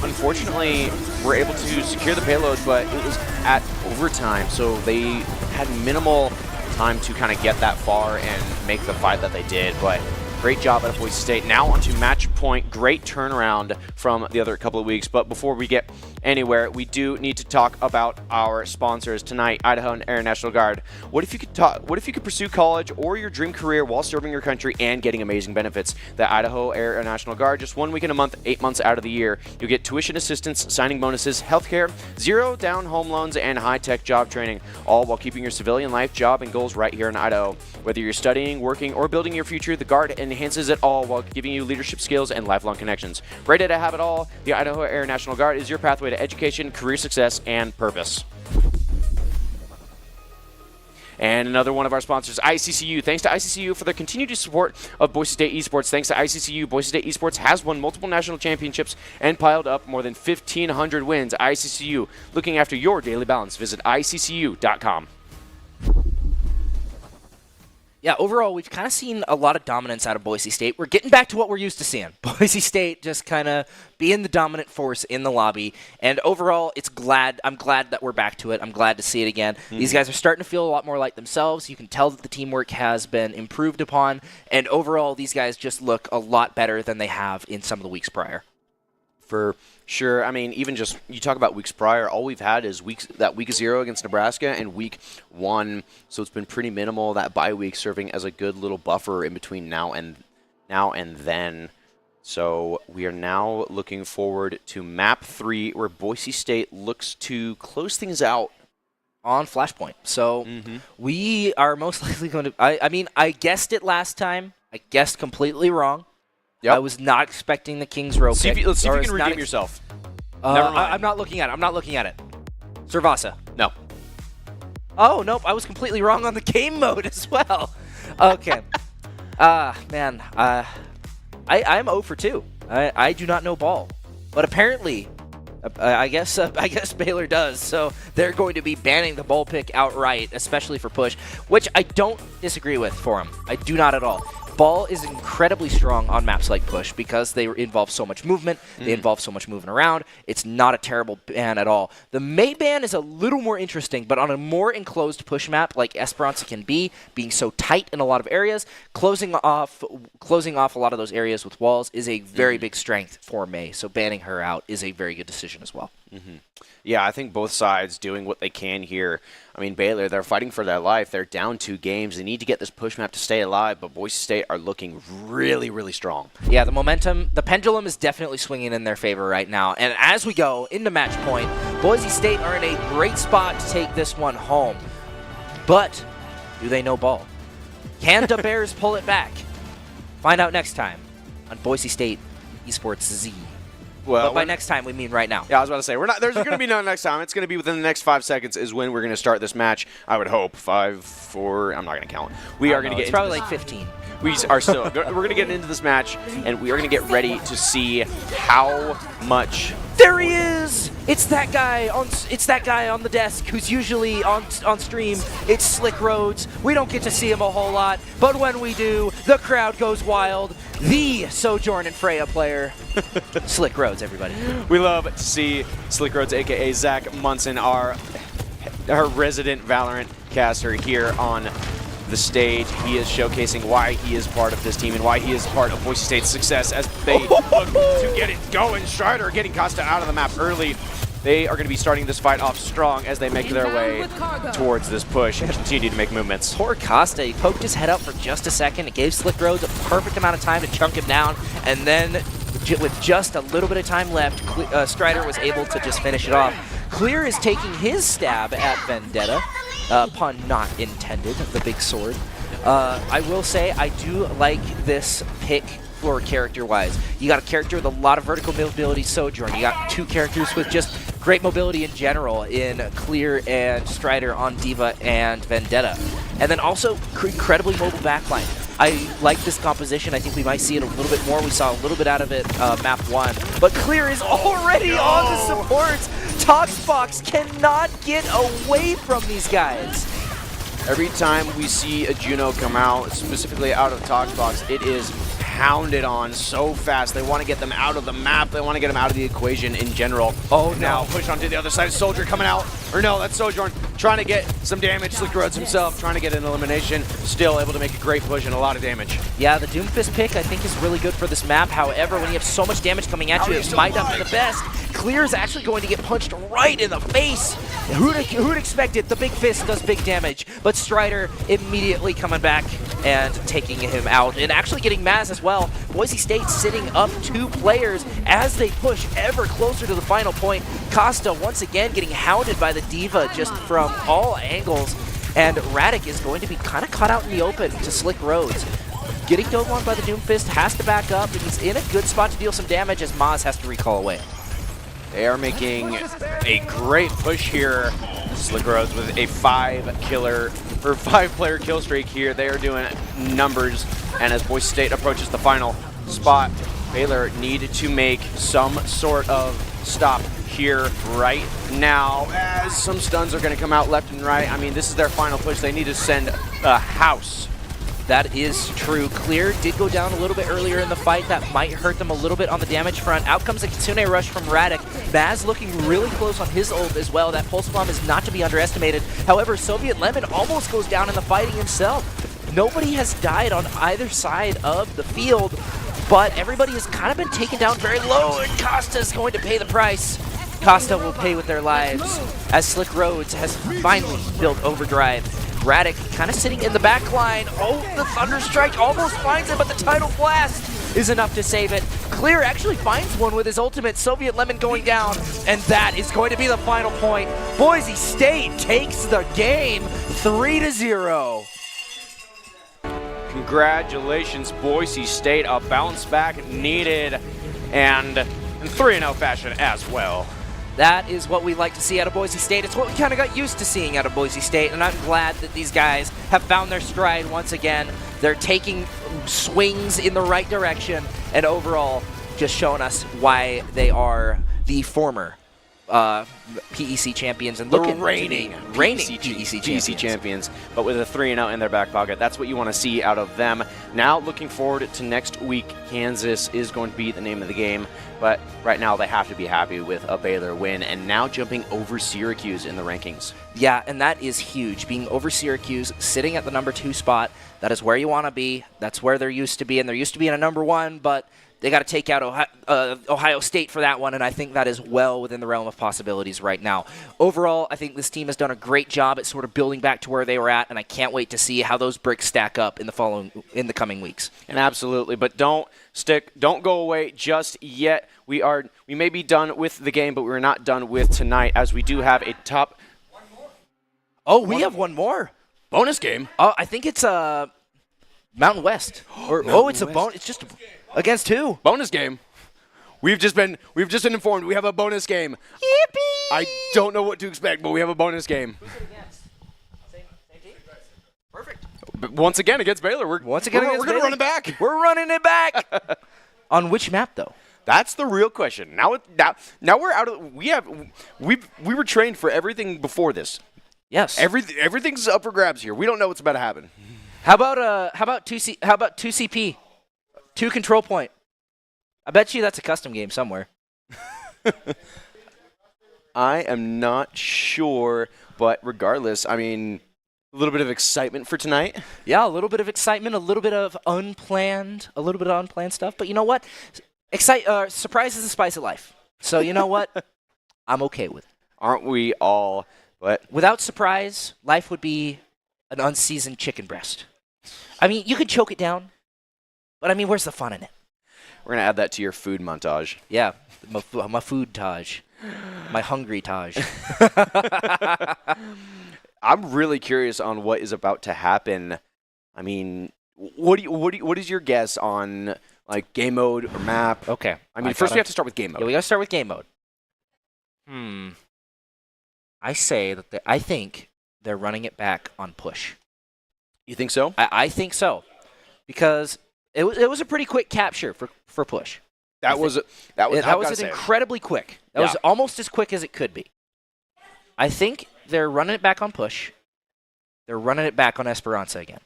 unfortunately were able to secure the payload, but it was at overtime, so they had minimal time to kind of get that far and make the fight that they did. But great job out of Boise State. Now onto match point. Great turnaround from the other couple of weeks. But before we get anywhere, we do need to talk about our sponsors tonight, Idaho Air National Guard. What if you could pursue college or your dream career while serving your country and getting amazing benefits? The Idaho Air National Guard, just 1 week in a month, 8 months out of the year. You'll get tuition assistance, signing bonuses, healthcare, 0 down home loans, and high-tech job training, all while keeping your civilian life, job, and goals right here in Idaho. Whether you're studying, working, or building your future, the Guard enhances it all while giving you leadership skills and lifelong connections. Ready to have it all? The Idaho Air National Guard is your pathway to education, career success, and purpose. And another one of our sponsors, ICCU. Thanks to ICCU for their continued support of Boise State Esports. Thanks to ICCU, Boise State Esports has won multiple national championships and piled up more than 1,500 wins. ICCU, looking after your daily balance. Visit iccu.com. Yeah, overall, we've kind of seen a lot of dominance out of Boise State. We're getting back to what we're used to seeing. Boise State just kind of being the dominant force in the lobby. And overall, I'm glad that we're back to it. I'm glad to see it again. These guys are starting to feel a lot more like themselves. You can tell that the teamwork has been improved upon. And overall, these guys just look a lot better than they have in some of the weeks prior. For sure. I mean, even just, you talk about weeks prior, all we've had is week 0 against Nebraska and week 1. So it's been pretty minimal, that bye week serving as a good little buffer in between now and then. So we are now looking forward to map 3, where Boise State looks to close things out on Flashpoint. So we are most likely going to, I mean, I guessed it last time. I guessed completely wrong. Yep. I was not expecting the Kings row pick. Let's see if you can redeem yourself. Never mind. I'm not looking at it. Servasa. No. Oh, nope. I was completely wrong on the game mode as well. Okay. Man. I'm 0 for 2. I do not know ball. But apparently, I guess Baylor does. So they're going to be banning the ball pick outright, especially for push, which I don't disagree with for them. I do not at all. Ball is incredibly strong on maps like Push because they involve so much movement, they involve so much moving around. It's not a terrible ban at all. The May ban is a little more interesting, but on a more enclosed Push map like Esperanza can be, being so tight in a lot of areas, closing off a lot of those areas with walls is a very big strength for May. So banning her out is a very good decision as well. Yeah, I think both sides doing what they can here. I mean, Baylor, they're fighting for their life. They're down 2 games. They need to get this push map to stay alive, but Boise State are looking really, really strong. Yeah, the momentum, the pendulum is definitely swinging in their favor right now. And as we go into match point, Boise State are in a great spot to take this one home. But do they know ball? Can the Bears pull it back? Find out next time on Boise State Esports Z. Well, but by next time, we mean right now. Yeah, I was about to say, there's going to be no next time. It's going to be within the next 5 seconds is when we're going to start this match. I would hope. 5, 4, I'm not going to count. We are going to get it's probably like 15. We are still, we're going to get into this match, and we are going to get ready to see how much. There he is! It's that guy on the desk who's usually on stream. It's Slick Rhodes. We don't get to see him a whole lot, but when we do, the crowd goes wild. The Sojourn and Freya player, Slick Rhodes, everybody. We love to see Slick Rhodes, a.k.a. Zach Munson, our resident Valorant caster here on the stage. He is showcasing why he is part of this team and why he is part of Boise State's success as they look to get it going. Strider getting Costa out of the map early. They are going to be starting this fight off strong as they make their way towards this push and continue to make movements. Poor Costa, he poked his head up for just a second. It gave Slick Rhodes a perfect amount of time to chunk him down, and then with just a little bit of time left, Strider was able to just finish it off. Clear is taking his stab at Vendetta. Pun not intended, the big sword. I will say I do like this pick for character-wise. You got a character with a lot of vertical mobility, Sojourn. You got 2 characters with just great mobility in general in Clear and Strider on D.Va and Vendetta. And then also incredibly mobile backline. I like this composition. I think we might see it a little bit more. We saw a little bit out of it map 1. But Clear is already on the supports. Toxbox cannot get away from these guys. Every time we see a Juno come out, specifically out of Toxbox, it is pounded on so fast. They want to get them out of the map. They want to get them out of the equation in general. Oh, now push onto the other side. Soldier coming out. Or no, that's Sojourn trying to get some damage. Slick Rhodes himself trying to get an elimination. Still able to make a great push and a lot of damage. Yeah, the Doomfist pick I think is really good for this map. However, when you have so much damage coming at you, it might not be the best. Clear is actually going to get punched right in the face. Who'd expect it? The big fist does big damage, but Strider immediately coming back and taking him out, and actually getting Maz as well. Boise State sitting up 2 players as they push ever closer to the final point. Costa once again getting hounded by the D.Va just from all angles, and Radic is going to be kind of caught out in the open to Slick Rhodes. Getting dove on by the Doomfist, has to back up, and he's in a good spot to deal some damage as Maz has to recall away. They are making a great push here. Slick Rhodes with a 5-player kill streak here. They are doing numbers, and as Boise State approaches the final spot, Baylor need to make some sort of stop here right now, as some stuns are going to come out left and right. I mean, this is their final push. They need to send a house. That is true. Clear did go down a little bit earlier in the fight. That might hurt them a little bit on the damage front. Out comes a Kitsune Rush from Radic. Baz looking really close on his ult as well. That Pulse Bomb is not to be underestimated. However, Soviet Lemon almost goes down in the fighting himself. Nobody has died on either side of the field, but everybody has kind of been taken down very low, and Costa is going to pay the price. Costa will pay with their lives as Slick Rhodes has finally built Overdrive. Radic kind of sitting in the back line. Oh, the Thunder Strike almost finds it, but the Tidal Blast is enough to save it. Clear actually finds one with his ultimate. Soviet Lemon going down, and that is going to be the final point. Boise State takes the game 3-0. Congratulations, Boise State. A bounce back needed, and in 3-0 fashion as well. That is what we like to see out of Boise State. It's what we kind of got used to seeing out of Boise State, and I'm glad that these guys have found their stride once again. They're taking swings in the right direction, and overall just showing us why they are the former PEC champions and looking reigning PEC champions, but with a 3-0 in their back pocket. That's what you want to see out of them. Now looking forward to next week, Kansas is going to be the name of the game, but right now they have to be happy with a Baylor win and now jumping over Syracuse in the rankings. Yeah, and that is huge. Being over Syracuse, sitting at the #2 spot, that is where you want to be. That's where they're used to be, and they're used to being a #1, but They got to take out Ohio State for that one, and I think that is well within the realm of possibilities right now. Overall, I think this team has done a great job at sort of building back to where they were at, and I can't wait to see how those bricks stack up in the coming weeks. And absolutely, but don't go away just yet. We may be done with the game, but we're not done with tonight, as we do have a top. Oh, we have one more Bonus game? Oh, I think it's Mountain West. It's a bonus. It's just against who? Bonus game. We've just been informed we have a bonus game. Yippee! I don't know what to expect, but we have a bonus game. Who's it against? Same team? Perfect. But once again against Baylor. We're going to run it back. We're running it back. On which map though? That's the real question. Now we're out of. We were trained for everything before this. Yes. Everything's up for grabs here. We don't know what's about to happen. How about 2CP? 2 control point. I bet you that's a custom game somewhere. I am not sure, but regardless, I mean, a little bit of excitement for tonight. Yeah, a little bit of excitement, a little bit of unplanned stuff. But you know what? Surprise is the spice of life. So you know what? I'm okay with it. Aren't we all? But without surprise, life would be an unseasoned chicken breast. I mean, you could choke it down, but I mean, where's the fun in it? We're going to add that to your food montage. Yeah, my food taj. My hungry taj. I'm really curious on what is about to happen. I mean, what is your guess on like game mode or map? Okay. I mean, first we have to start with game mode. Yeah, we got to start with game mode. I think they're running it back on push. You think so? I think so, because it was a pretty quick capture for push. That was incredibly quick. That was almost as quick as it could be. I think they're running it back on push. They're running it back on Esperanza again.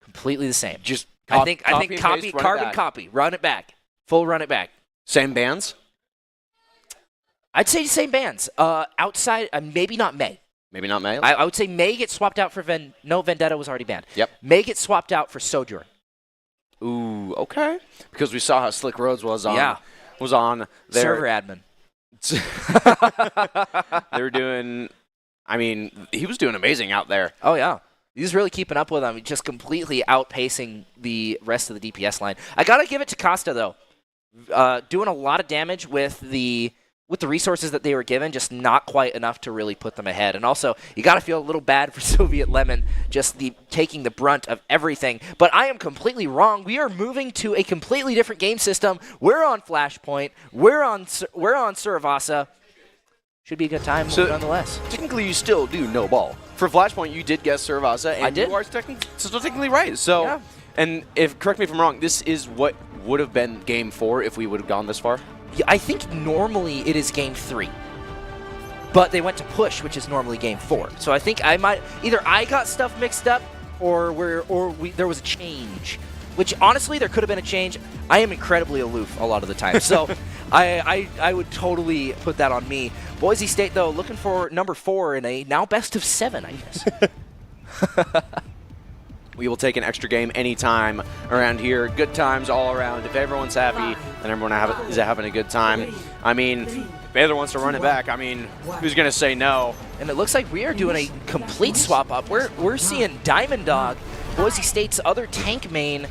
Completely the same. Just I think copy, run it back. Full run it back. Same bands? I'd say same bands. Outside, maybe not May. Maybe not May? I would say May gets swapped out for Vendetta was already banned. Yep. May gets swapped out for Sojourn. Ooh, okay. Because we saw how Slick Roads was on their server admin. They were doing, I mean, he was doing amazing out there. Oh, yeah. He's really keeping up with them, just completely outpacing the rest of the DPS line. I got to give it to Costa, though. Doing a lot of damage with the resources that they were given, just not quite enough to really put them ahead. And also, you got to feel a little bad for Soviet Lemon, just taking the brunt of everything. But I am completely wrong. We are moving to a completely different game system. We're on Flashpoint. We're on Suravasa. Should be a good time, nonetheless. Technically, you still do no ball. For Flashpoint, you did guess Suravasa, and I did. You are still technically right. So, yeah. And correct me if I'm wrong, this is what would have been Game 4 if we would have gone this far? Yeah, I think normally it is Game 3. But they went to push, which is normally Game 4. So I think I got stuff mixed up, or there was a change. Which, honestly, there could have been a change. I am incredibly aloof a lot of the time. So I would totally put that on me. Boise State, though, looking for number 4 in a now best of 7, I guess. We will take an extra game anytime around here. Good times all around. If everyone's happy, then everyone is having a good time. I mean, if Baylor wants to run it back, I mean, who's going to say no? And it looks like we are doing a complete swap-up. We're seeing Diamond Dog, Boise State's other tank main.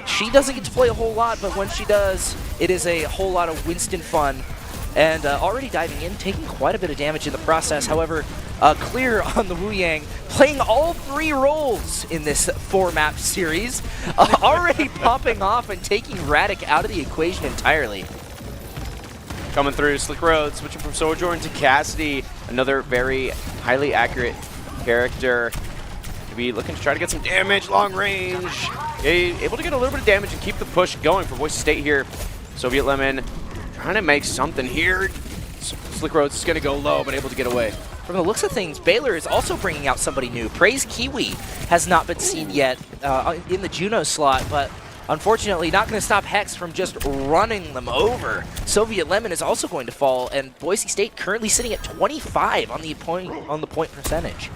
She doesn't get to play a whole lot, but when she does, it is a whole lot of Winston fun. And already diving in, taking quite a bit of damage in the process. However, clear on the Wu Yang, playing all 3 roles in this 4-map series. Already popping off and taking Radic out of the equation entirely. Coming through, Slick Road, switching from Sojourn to Cassidy. Another very highly accurate character. To be looking to try to get some damage, long range. Able to get a little bit of damage and keep the push going for Boise State here. Soviet Lemon trying to make something here. Slick Roads is going to go low, but able to get away. From the looks of things, Baylor is also bringing out somebody new. Praise Kiwi has not been seen yet in the Juno slot, but unfortunately not going to stop Hex from just running them over. Soviet Lemon is also going to fall, and Boise State currently sitting at 25 on the point percentage.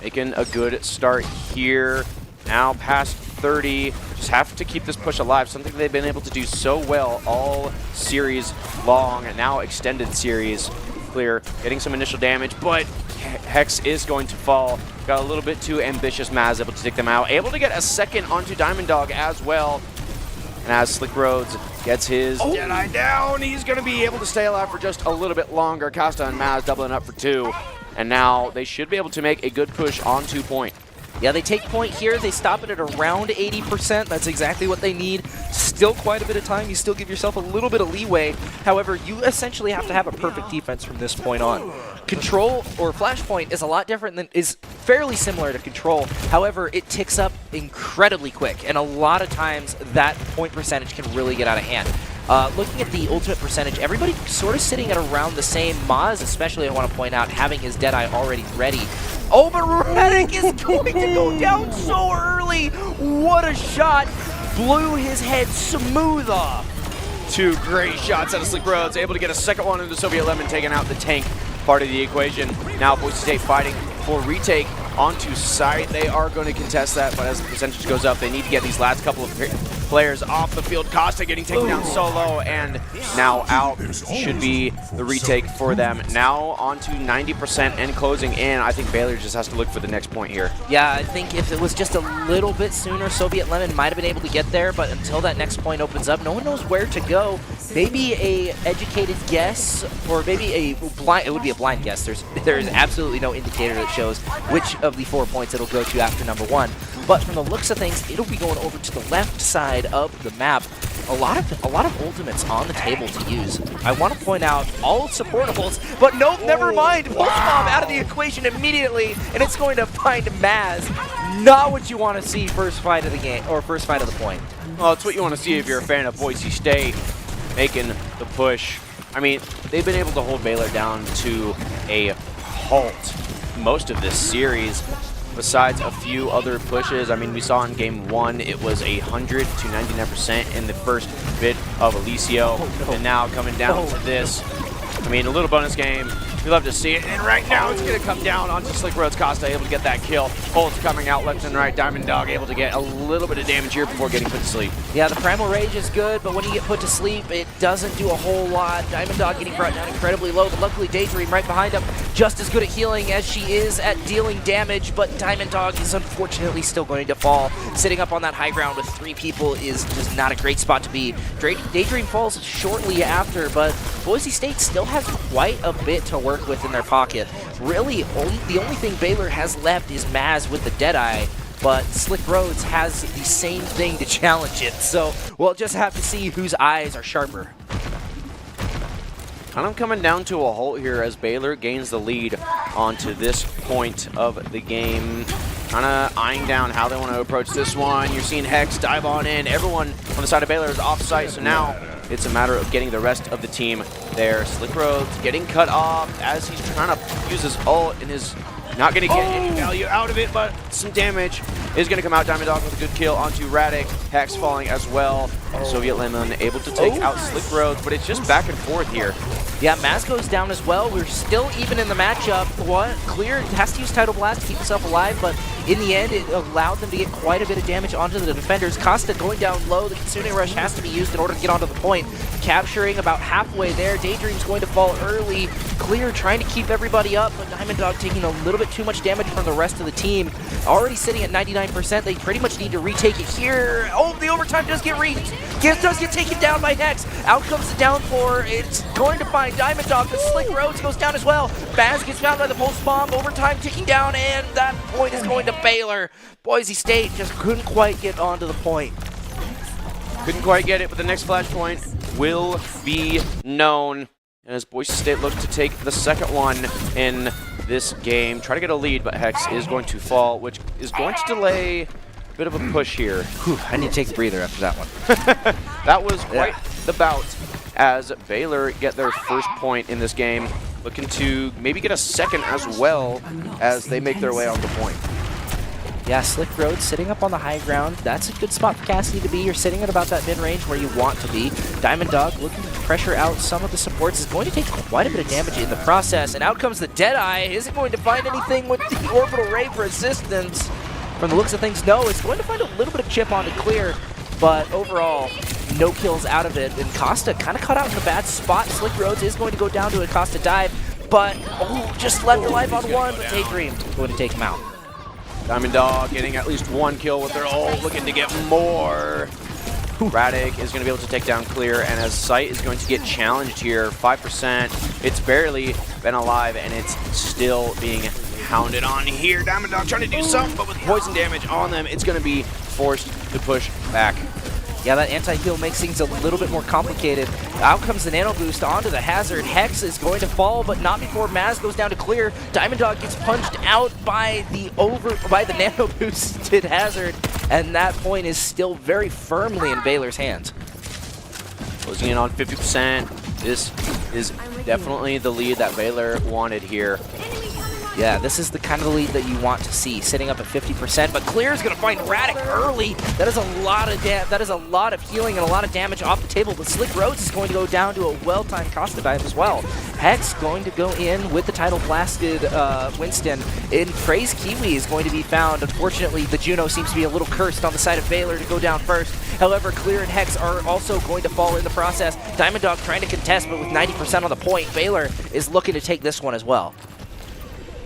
Making a good start here. Now past 30. Just have to keep this push alive, something they've been able to do so well all series long, and now extended series. Clear, getting some initial damage, but Hex is going to fall. Got a little bit too ambitious. Maz able to take them out. Able to get a second onto Diamond Dog as well. And as Slick Roads gets his Deadeye down, he's going to be able to stay alive for just a little bit longer. Costa and Maz doubling up for 2. And now they should be able to make a good push on 2 point. Yeah, they take point here. They stop it at around 80%. That's exactly what they need. Still quite a bit of time. You still give yourself a little bit of leeway. However, you essentially have to have a perfect defense from this point on. Control or Flashpoint is a lot different than is fairly similar to Control. However, it ticks up incredibly quick, and a lot of times that point percentage can really get out of hand. Looking at the ultimate percentage, everybody sort of sitting at around the same. Maz, especially, I want to point out, having his Deadeye already ready. Oh, but Redick is going to go down so early. What a shot. Blew his head smooth off. 2 great shots out of Slick Roads. Able to get a second one into Soviet Lemon, taking out the tank part of the equation. Now Boise State fighting for retake onto site. They are going to contest that, but as the percentage goes up, they need to get these last couple of players off the field. Costa getting taken down solo, and now out should be the retake for them. Now on to 90% and closing in. I think Baylor just has to look for the next point here. Yeah, I think if it was just a little bit sooner, Soviet Lemon might have been able to get there, but until that next point opens up, no one knows where to go. Maybe a educated guess, or maybe a blind, it would be a blind guess. There's absolutely no indicator that shows which of the 4 points it'll go to after number 1. But from the looks of things, it'll be going over to the left side of the map. A lot of ultimates on the table to use. I want to point out all supportables, but nope, never mind. Pulse Bomb out of the equation immediately, and it's going to find Maz. Not what you want to see first fight of the game, or first fight of the point. Well, it's what you want to see if you're a fan of Boise State making the push. I mean, they've been able to hold Baylor down to a halt most of this series. Besides a few other pushes, I mean, we saw in game 1, it was 100 to 99% in the first bit of Alicio, and now coming down to this. I mean, a little bonus game. We love to see it, and right now it's going to come down onto Slick Roads. Costa able to get that kill. Bolts coming out left and right. Diamond Dog able to get a little bit of damage here before getting put to sleep. Yeah, the Primal Rage is good, but when you get put to sleep, it doesn't do a whole lot. Diamond Dog getting brought down incredibly low, but luckily Daydream right behind him, just as good at healing as she is at dealing damage, but Diamond Dog is unfortunately still going to fall. Sitting up on that high ground with 3 people is just not a great spot to be. Daydream falls shortly after, but Boise State still has quite a bit to work with in their pocket. Really, the only thing Baylor has left is Maz with the Deadeye, but Slick Roads has the same thing to challenge it. So we'll just have to see whose eyes are sharper. Kind of coming down to a halt here as Baylor gains the lead onto this point of the game. Kind of eyeing down how they want to approach this one. You're seeing Hex dive on in. Everyone on the side of Baylor is off site, so now it's a matter of getting the rest of the team there. Slick Roads getting cut off as he's trying to use his ult and is not going to get any value out of it, but some damage is going to come out. Diamond Dog with a good kill onto Redick. Hex falling as well. Soviet Lemon able to take out Slick Roads, but it's just back and forth here. Yeah, Maz goes down as well. We're still even in the matchup. Clear has to use Tidal Blast to keep himself alive, but in the end, it allowed them to get quite a bit of damage onto the defenders. Costa going down low. The Kitsune Rush has to be used in order to get onto the point. Capturing about halfway there. Daydream's going to fall early. Clear trying to keep everybody up, but Diamond Dog taking a little bit too much damage from the rest of the team. Already sitting at 99%. They pretty much need to retake it here. Oh, the overtime does get taken down by Hex. Out comes the downpour. It's going to find Diamond Dog, but Slick Roads goes down as well. Baz gets found by the pulse bomb. Overtime ticking down, and that point is going to Baylor. Boise State just couldn't quite get onto the point. Couldn't quite get it, but the next flashpoint will be known. And as Boise State looks to take the second one in this game, try to get a lead, but Hex is going to fall, which is going to delay a bit of a push here. Whew, I need to take a breather after that one. That was quite the bout as Baylor get their first point in this game. Looking to maybe get a second as well as they make their way on the point. Yeah, Slick Road sitting up on the high ground. That's a good spot for Cassidy to be. You're sitting at about that mid-range where you want to be. Diamond Dog looking to pressure out some of the supports. Is going to take quite a bit of damage in the process. And out comes the Deadeye. Isn't going to find anything with the Orbital Ray for assistance. from the looks of things, no. It's going to find a little bit of chip onto clear, but overall, no kills out of it. And Costa kind of caught out in a bad spot. Slick Roads is going to go down to a Costa dive, but just left alive on one, but Daydream going to take him out. Diamond Dog getting at least one kill with their ult, looking to get more. Radic is going to be able to take down clear, and as Sight is going to get challenged here, 5%. It's barely been alive, and it's still being hounded on here. Diamond Dog trying to do something, but with poison damage on them, it's going to be forced to push back. Yeah, that anti-heal makes things a little bit more complicated. Out comes the nano boost onto the hazard. Hex is going to fall, but not before Maz goes down to clear. Diamond Dog gets punched out by the nano boosted hazard, and that point is still very firmly in Baylor's hands. Closing in on 50%. This is definitely the lead that Baylor wanted here. Yeah, this is the kind of the lead that you want to see, sitting up at 50%. But Clear is going to find Radic early. That is a lot of healing and a lot of damage off the table. But Slick Roads is going to go down to a well-timed Costa dive as well. Hex going to go in with the title blasted Winston. In Praise Kiwi is going to be found. Unfortunately, the Juno seems to be a little cursed on the side of Baylor to go down first. However, Clear and Hex are also going to fall in the process. Diamond Dog trying to contest, but with 90% on the point, Baylor is looking to take this one as well.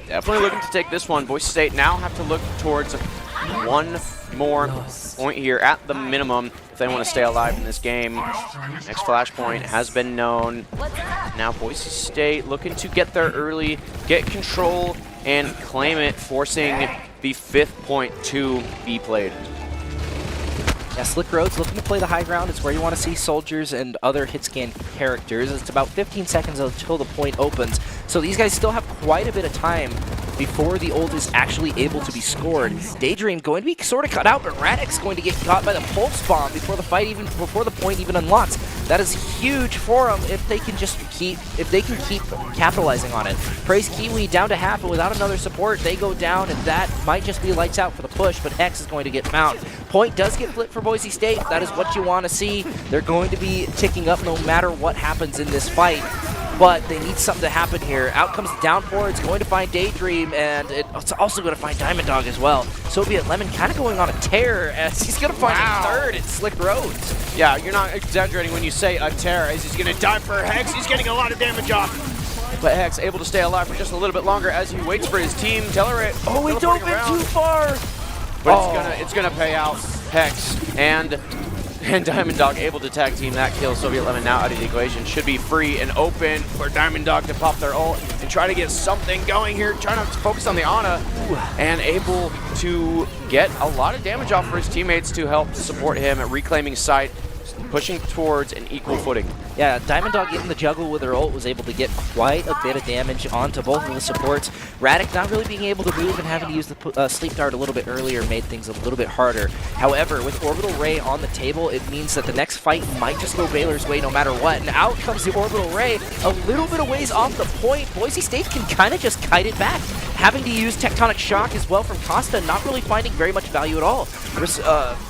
Definitely looking to take this one. Boise State now have to look towards one more point here at the minimum if they want to stay alive in this game. Next flashpoint has been known. Now Boise State looking to get there early, get control, and claim it, forcing the 5th point to be played. Yeah, Slick Roads looking to play the high ground. It's where you want to see soldiers and other hit scan characters. It's about 15 seconds until the point opens. So these guys still have quite a bit of time before the ult is actually able to be scored. Daydream going to be sort of cut out, but Radic's going to get caught by the pulse bomb before the point even unlocks. That is huge for them if they can keep capitalizing on it. Praise Kiwi down to half, but without another support, they go down, and that might just be lights out for the push, but Hex is going to get found. Point does get flipped for Boise State. That is what you want to see. They're going to be ticking up no matter what happens in this fight. But they need something to happen here. Out comes the downpour. It's going to find Daydream, and it's also going to find Diamond Dog as well. Soviet Lemon kind of going on a tear as he's going to find a third in Slick Roads. Yeah, you're not exaggerating when you say a tear, as he's going to dive for Hex. He's getting a lot of damage off. But Hex able to stay alive for just a little bit longer as he waits for his team. Oh, he dove in too far. But it's gonna pay out. Hex and Diamond Dog able to tag team that kill. Soviet Lemon now out of the equation. Should be free and open for Diamond Dog to pop their ult and try to get something going here. Trying to focus on the Ana and able to get a lot of damage off for his teammates to help support him at reclaiming sight, pushing towards an equal footing. Yeah, Diamond Dog getting the juggle with her ult was able to get quite a bit of damage onto both of the supports. Radic not really being able to move and having to use the sleep dart a little bit earlier made things a little bit harder. However, with Orbital Ray on the table, it means that the next fight might just go Baylor's way no matter what. And out comes the Orbital Ray, a little bit of ways off the point. Boise State can kind of just kite it back. Having to use Tectonic Shock as well from Costa, not really finding very much value at all. There's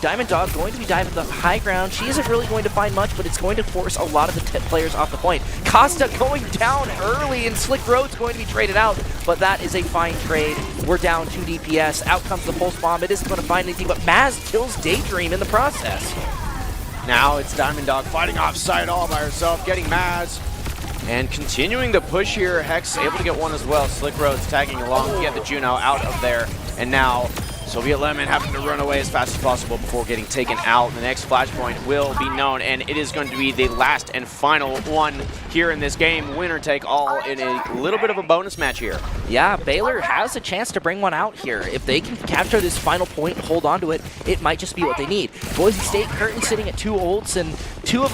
Diamond Dog going to be diving the high ground. She isn't really going to find much, but it's going to force a lot of the players off the point. Costa going down early, and Slick Road's going to be traded out, but that is a fine trade. We're down 2 DPS. Out comes the Pulse Bomb. It isn't going to find anything, but Maz kills Daydream in the process. Now it's Diamond Dog fighting off site all by herself, getting Maz. And continuing the push here, Hex able to get one as well. Slick Road's tagging along to get the Juno out of there. And now Soviet Lemon having to run away as fast as possible before getting taken out. The next flashpoint will be known, and it is going to be the last and final one here in this game. Winner take all in a little bit of a bonus match here. Yeah, Baylor has a chance to bring one out here. If they can capture this final point and hold on to it, it might just be what they need. Boise State currently sitting at 2 ults, and two of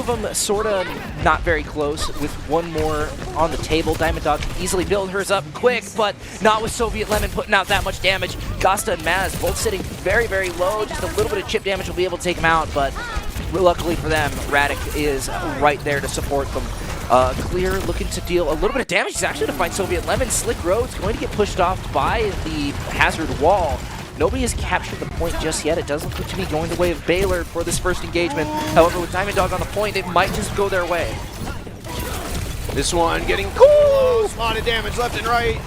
them sort of not very close, with one more on the table. Diamond Dog can easily build hers up quick, but not with Soviet Lemon putting out that much damage. Costa and Maz both sitting very, very low. Just a little bit of chip damage will be able to take them out, but luckily for them, Radic is right there to support them. Clear looking to deal a little bit of damage. He's actually to find Soviet Lemon. Slick Road's going to get pushed off by the hazard wall. Nobody has captured the point just yet. It doesn't look to be going the way of Baylor for this first engagement. However, with Diamond Dog on the point, it might just go their way. This one getting close. A lot of damage left and right.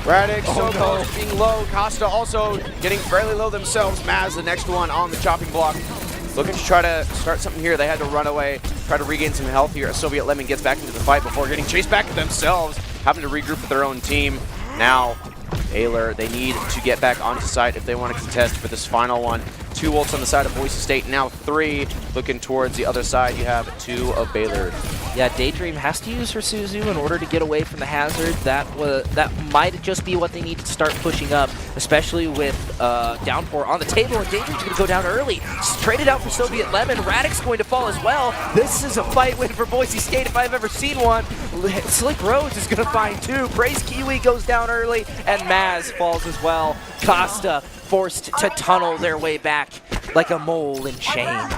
Radic so no. close to being low. Costa also getting fairly low themselves. Maz, the next one on the chopping block. Looking to try to start something here. They had to run away, try to regain some health here. Soviet Lemon gets back into the fight before getting chased back themselves, having to regroup with their own team. Now, Baylor, they need to get back onto site if they want to contest for this final one. 2 ults on the side of Boise State, now 3 looking towards the other side. You have 2 of Baylor. Yeah, Daydream has to use her Suzu in order to get away from the hazard. That might just be what they need to start pushing up, especially with Downpour on the table, and Daydream's going to go down early. Just trade it out for Soviet Lemon. Radic's going to fall as well. This is a fight win for Boise State if I've ever seen one. Slick Rhodes is going to find 2. Praise Kiwi goes down early, and Maz falls as well. Costa forced to tunnel their way back like a mole in shame.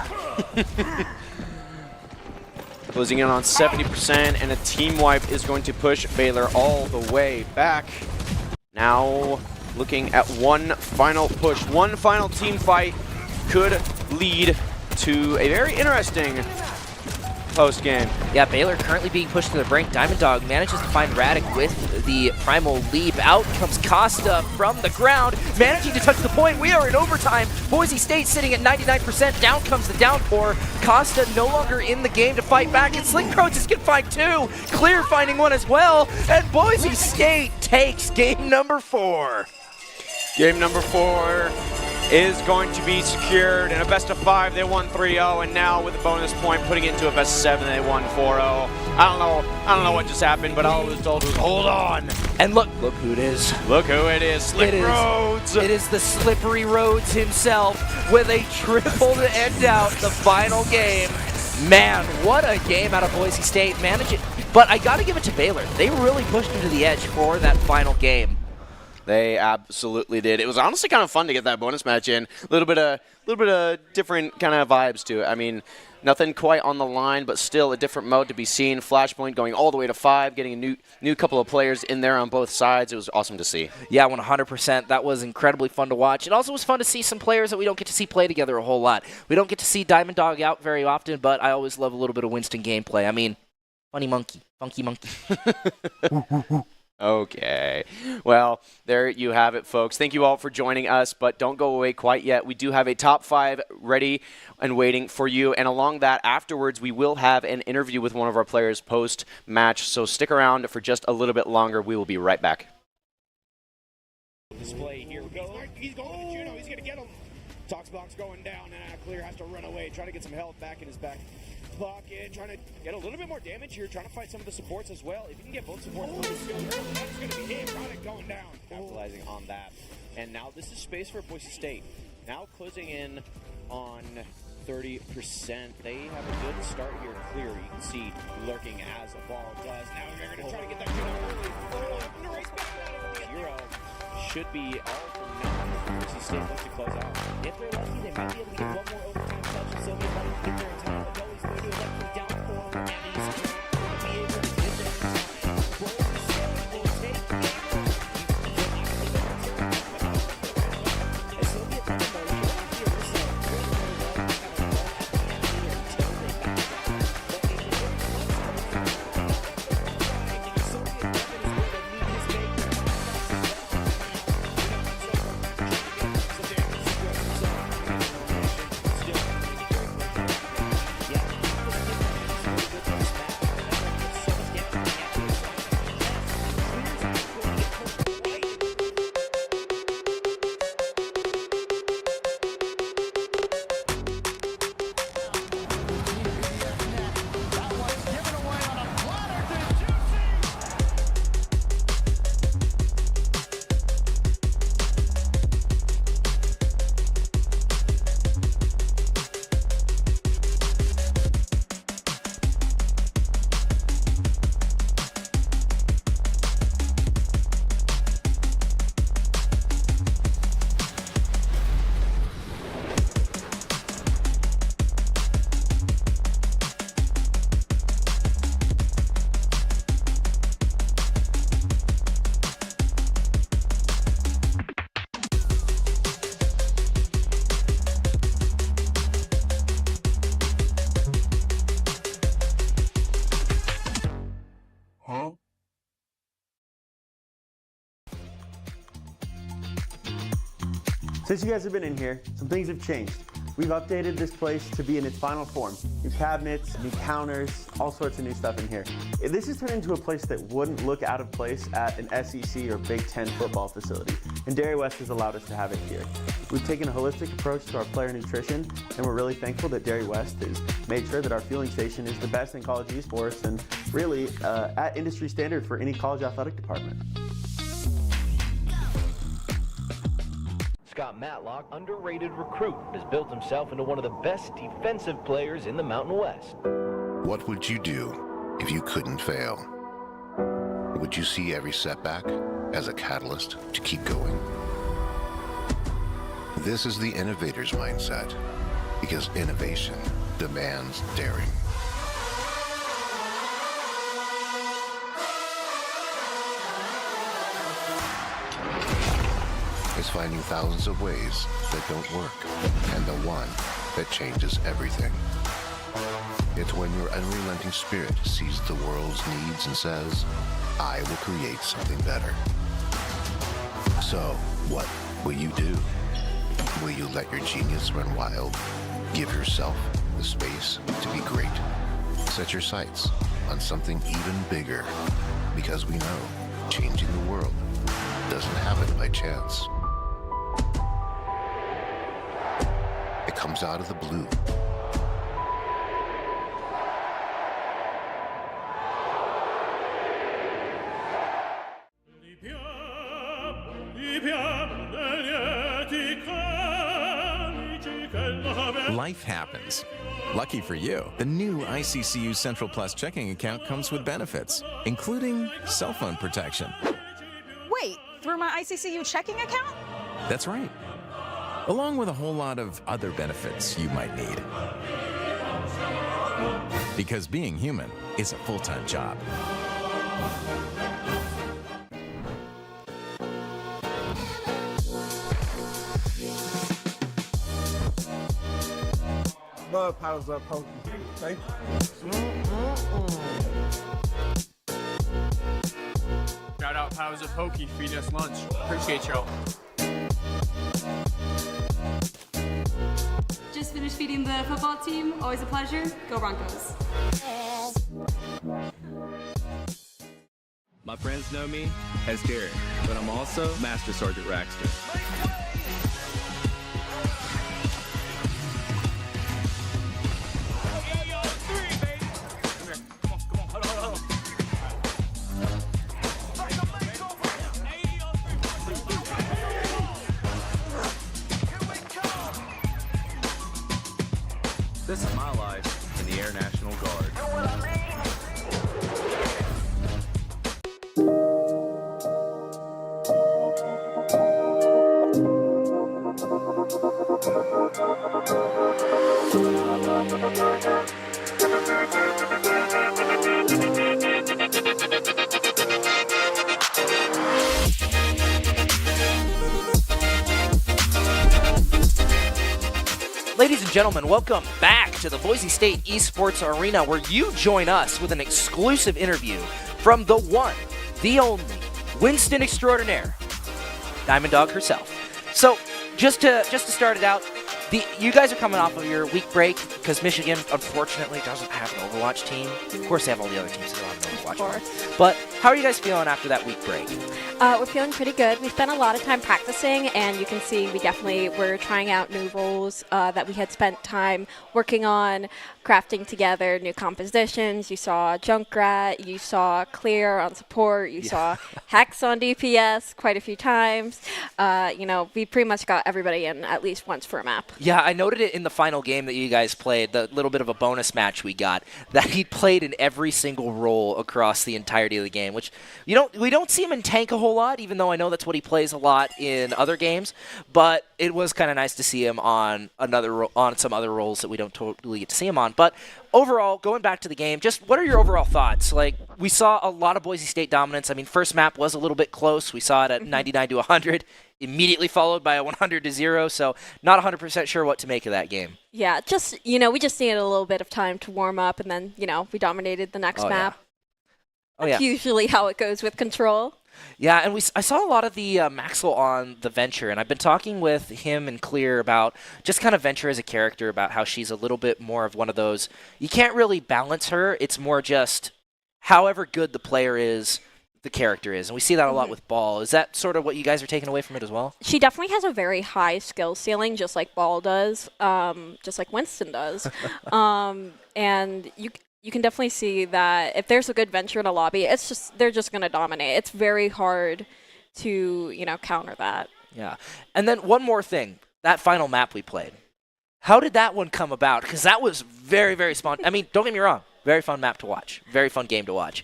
Closing in on 70%, and a team wipe is going to push Baylor all the way back. Now looking at one final push, one final team fight could lead to a very interesting post game. Yeah, Baylor currently being pushed to the brink. Diamond Dog manages to find Radic with the primal leap. Out comes Costa from the ground, managing to touch the point. We are in overtime. Boise State sitting at 99%. Down comes the downpour. Costa no longer in the game to fight back, and Slick Crow just can find 2. Clear finding 1 as well, and Boise State takes game number 4. Game number 4 is going to be secured. In a best of 5, they won 3-0, and now with a bonus point, putting it into a best of 7, they won 4-0. I don't know what just happened, but all I was told was hold on. And look who it is. Look who it is, Slick Rhodes. It is the Slippery Rhodes himself with a triple to end out the final game. Man, what a game out of Boise State. But I got to give it to Baylor. They really pushed him to the edge for that final game. They absolutely did. It was honestly kind of fun to get that bonus match in. A little bit of different kind of vibes to it. I mean, nothing quite on the line, but still a different mode to be seen. Flashpoint going all the way to 5, getting a new couple of players in there on both sides. It was awesome to see. Yeah, 100%. That was incredibly fun to watch. It also was fun to see some players that we don't get to see play together a whole lot. We don't get to see Diamond Dog out very often, but I always love a little bit of Winston gameplay. I mean, funny monkey, funky monkey. Okay. Well, there you have it, folks. Thank you all for joining us, but don't go away quite yet. We do have a top 5 ready and waiting for you, and along that, afterwards, we will have an interview with one of our players post-match, so stick around for just a little bit longer. We will be right back. Display here. He's going to Juno. He's going to get him. Toxbox going down, and Clear has to run away, trying to get some health back in his back pocket, trying to get a little bit more damage here, trying to fight some of the supports as well. If you can get both supports on this field early, that's going to be him. Ronick going down. Capitalizing on that. And now this is space for Boise State. Now closing in on 30%. They have a good start here. Clear, you can see lurking as the ball does. Now they're going to try to get that early. Zero should be all for now. Boise State looks to close out. If they're lucky, they might be able to get one more overtime touch, and Soviet Lemon get there in time. But always going to electric down for, and he's going to be able to get there in time. Boise State will take game 1. And Soviet Lemon, though, you don't feel this very, very well. Kind of ball at the end here until they back out. But if you're going to Soviet Lemon is going to meet his fate. Since you guys have been in here, some things have changed. We've updated this place to be in its final form. New cabinets, new counters, all sorts of new stuff in here. This has turned into a place that wouldn't look out of place at an SEC or Big Ten football facility, and Dairy West has allowed us to have it here. We've taken a holistic approach to our player nutrition, and we're really thankful that Dairy West has made sure that our fueling station is the best in college esports and really at industry standard for any college athletic department. Scott Matlock, underrated recruit, has built himself into one of the best defensive players in the Mountain West. What would you do if you couldn't fail? Would you see every setback as a catalyst to keep going? This is the innovator's mindset, because innovation demands daring. Is finding thousands of ways that don't work, and the one that changes everything. It's when your unrelenting spirit sees the world's needs and says, I will create something better. So, what will you do? Will you let your genius run wild? Give yourself the space to be great? Set your sights on something even bigger, because we know changing the world doesn't happen by chance. It comes out of the blue. Life happens. Lucky for you, the new ICCU Central Plus checking account comes with benefits, including cell phone protection. Wait, through my ICCU checking account? That's right. Along with a whole lot of other benefits you might need. Because being human is a full-time job. Love Powers Up Pokey. Thank you. Shout out Powers Up Pokey, feeding us lunch. Appreciate y'all. Just finished feeding the football team. Always a pleasure. Go Broncos. My friends know me as Derek, but I'm also Master Sergeant Raxter. This is my life in the Air National Guard. Ladies and gentlemen, welcome back to the Boise State Esports Arena, where you join us with an exclusive interview from the one, the only, Winston Extraordinaire, Diamond Dog herself. So, just to start it out, you guys are coming off of your week break because Michigan, unfortunately, doesn't have an Overwatch team. Of course, they have all the other teams that don't have an Overwatch. But how are you guys feeling after that week break? We're feeling pretty good. We spent a lot of time practicing, and you can see we definitely were trying out new roles that we had spent time working on, crafting together new compositions. You saw Junkrat, you saw Clear on support, you saw Hex on DPS quite a few times. We pretty much got everybody in at least once for a map. Yeah, I noted it in the final game that you guys played, the little bit of a bonus match we got, that he played in every single role across the entirety of the game, which we don't see him in tank a whole lot, even though I know that's what he plays a lot in other games, but it was kind of nice to see him on some other roles that we don't totally get to see him on. But overall, going back to the game, just what are your overall thoughts? Like, we saw a lot of Boise State dominance. I mean, first map was a little bit close. We saw it at 99 to 100, immediately followed by a 100 to 0. So not 100% sure what to make of that game. Yeah, we just needed a little bit of time to warm up, and then, we dominated the next map. Yeah. That's usually how it goes with Control. Yeah, and I saw a lot of the Maxwell on the Venture, and I've been talking with him and Clear about just kind of Venture as a character, about how she's a little bit more of one of those, you can't really balance her. It's more just however good the player is, the character is. And we see that a lot with Ball. Is that sort of what you guys are taking away from it as well? She definitely has a very high skill ceiling, just like Ball does, just like Winston does. And you can definitely see that if there's a good Venture in a lobby, they're just going to dominate. It's very hard to, counter that. Yeah. And then one more thing, that final map we played. How did that one come about? Because that was very, very spontaneous. I mean, don't get me wrong, very fun map to watch, very fun game to watch.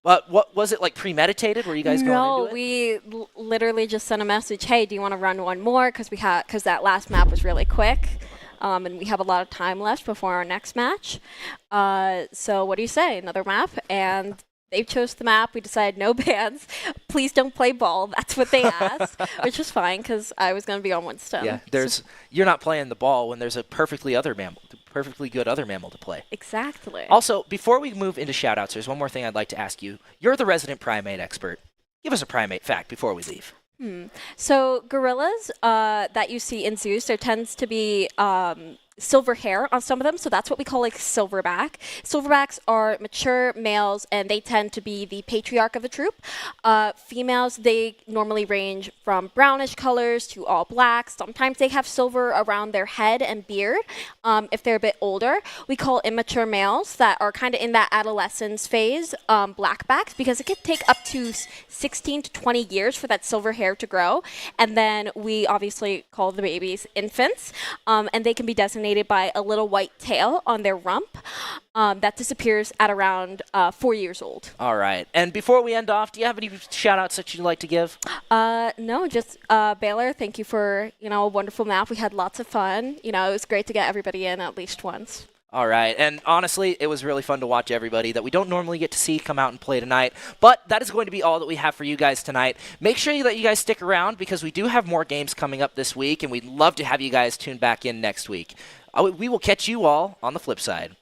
But what was it, like, premeditated? Were you guys going into it? No, we literally just sent a message, hey, do you want to run one more? Because that last map was really quick. And we have a lot of time left before our next match. So what do you say? Another map? And they chose the map. We decided no bans. Please don't play Ball. That's what they asked, which was fine because I was going to be on Winston. Yeah, you're not playing the Ball when there's a perfectly good other mammal to play. Exactly. Also, before we move into shoutouts, there's one more thing I'd like to ask you. You're the resident primate expert. Give us a primate fact before we leave. So gorillas that you see in zoos, there tends to be silver hair on some of them, so that's what we call like silverback. Silverbacks are mature males, and they tend to be the patriarch of the troop. Females, they normally range from brownish colors to all black. Sometimes they have silver around their head and beard. If they're a bit older, we call immature males that are kind of in that adolescence phase blackbacks, because it can take up to 16 to 20 years for that silver hair to grow. And then we obviously call the babies infants, and they can be designated by a little white tail on their rump that disappears at around 4 years old. All right. And before we end off, do you have any shout-outs that you'd like to give? No, just Baylor, thank you for, a wonderful map. We had lots of fun. It was great to get everybody in at least once. All right, and honestly, it was really fun to watch everybody that we don't normally get to see come out and play tonight, but that is going to be all that we have for you guys tonight. Make sure that you guys stick around, because we do have more games coming up this week, and we'd love to have you guys tune back in next week. We will catch you all on the flip side.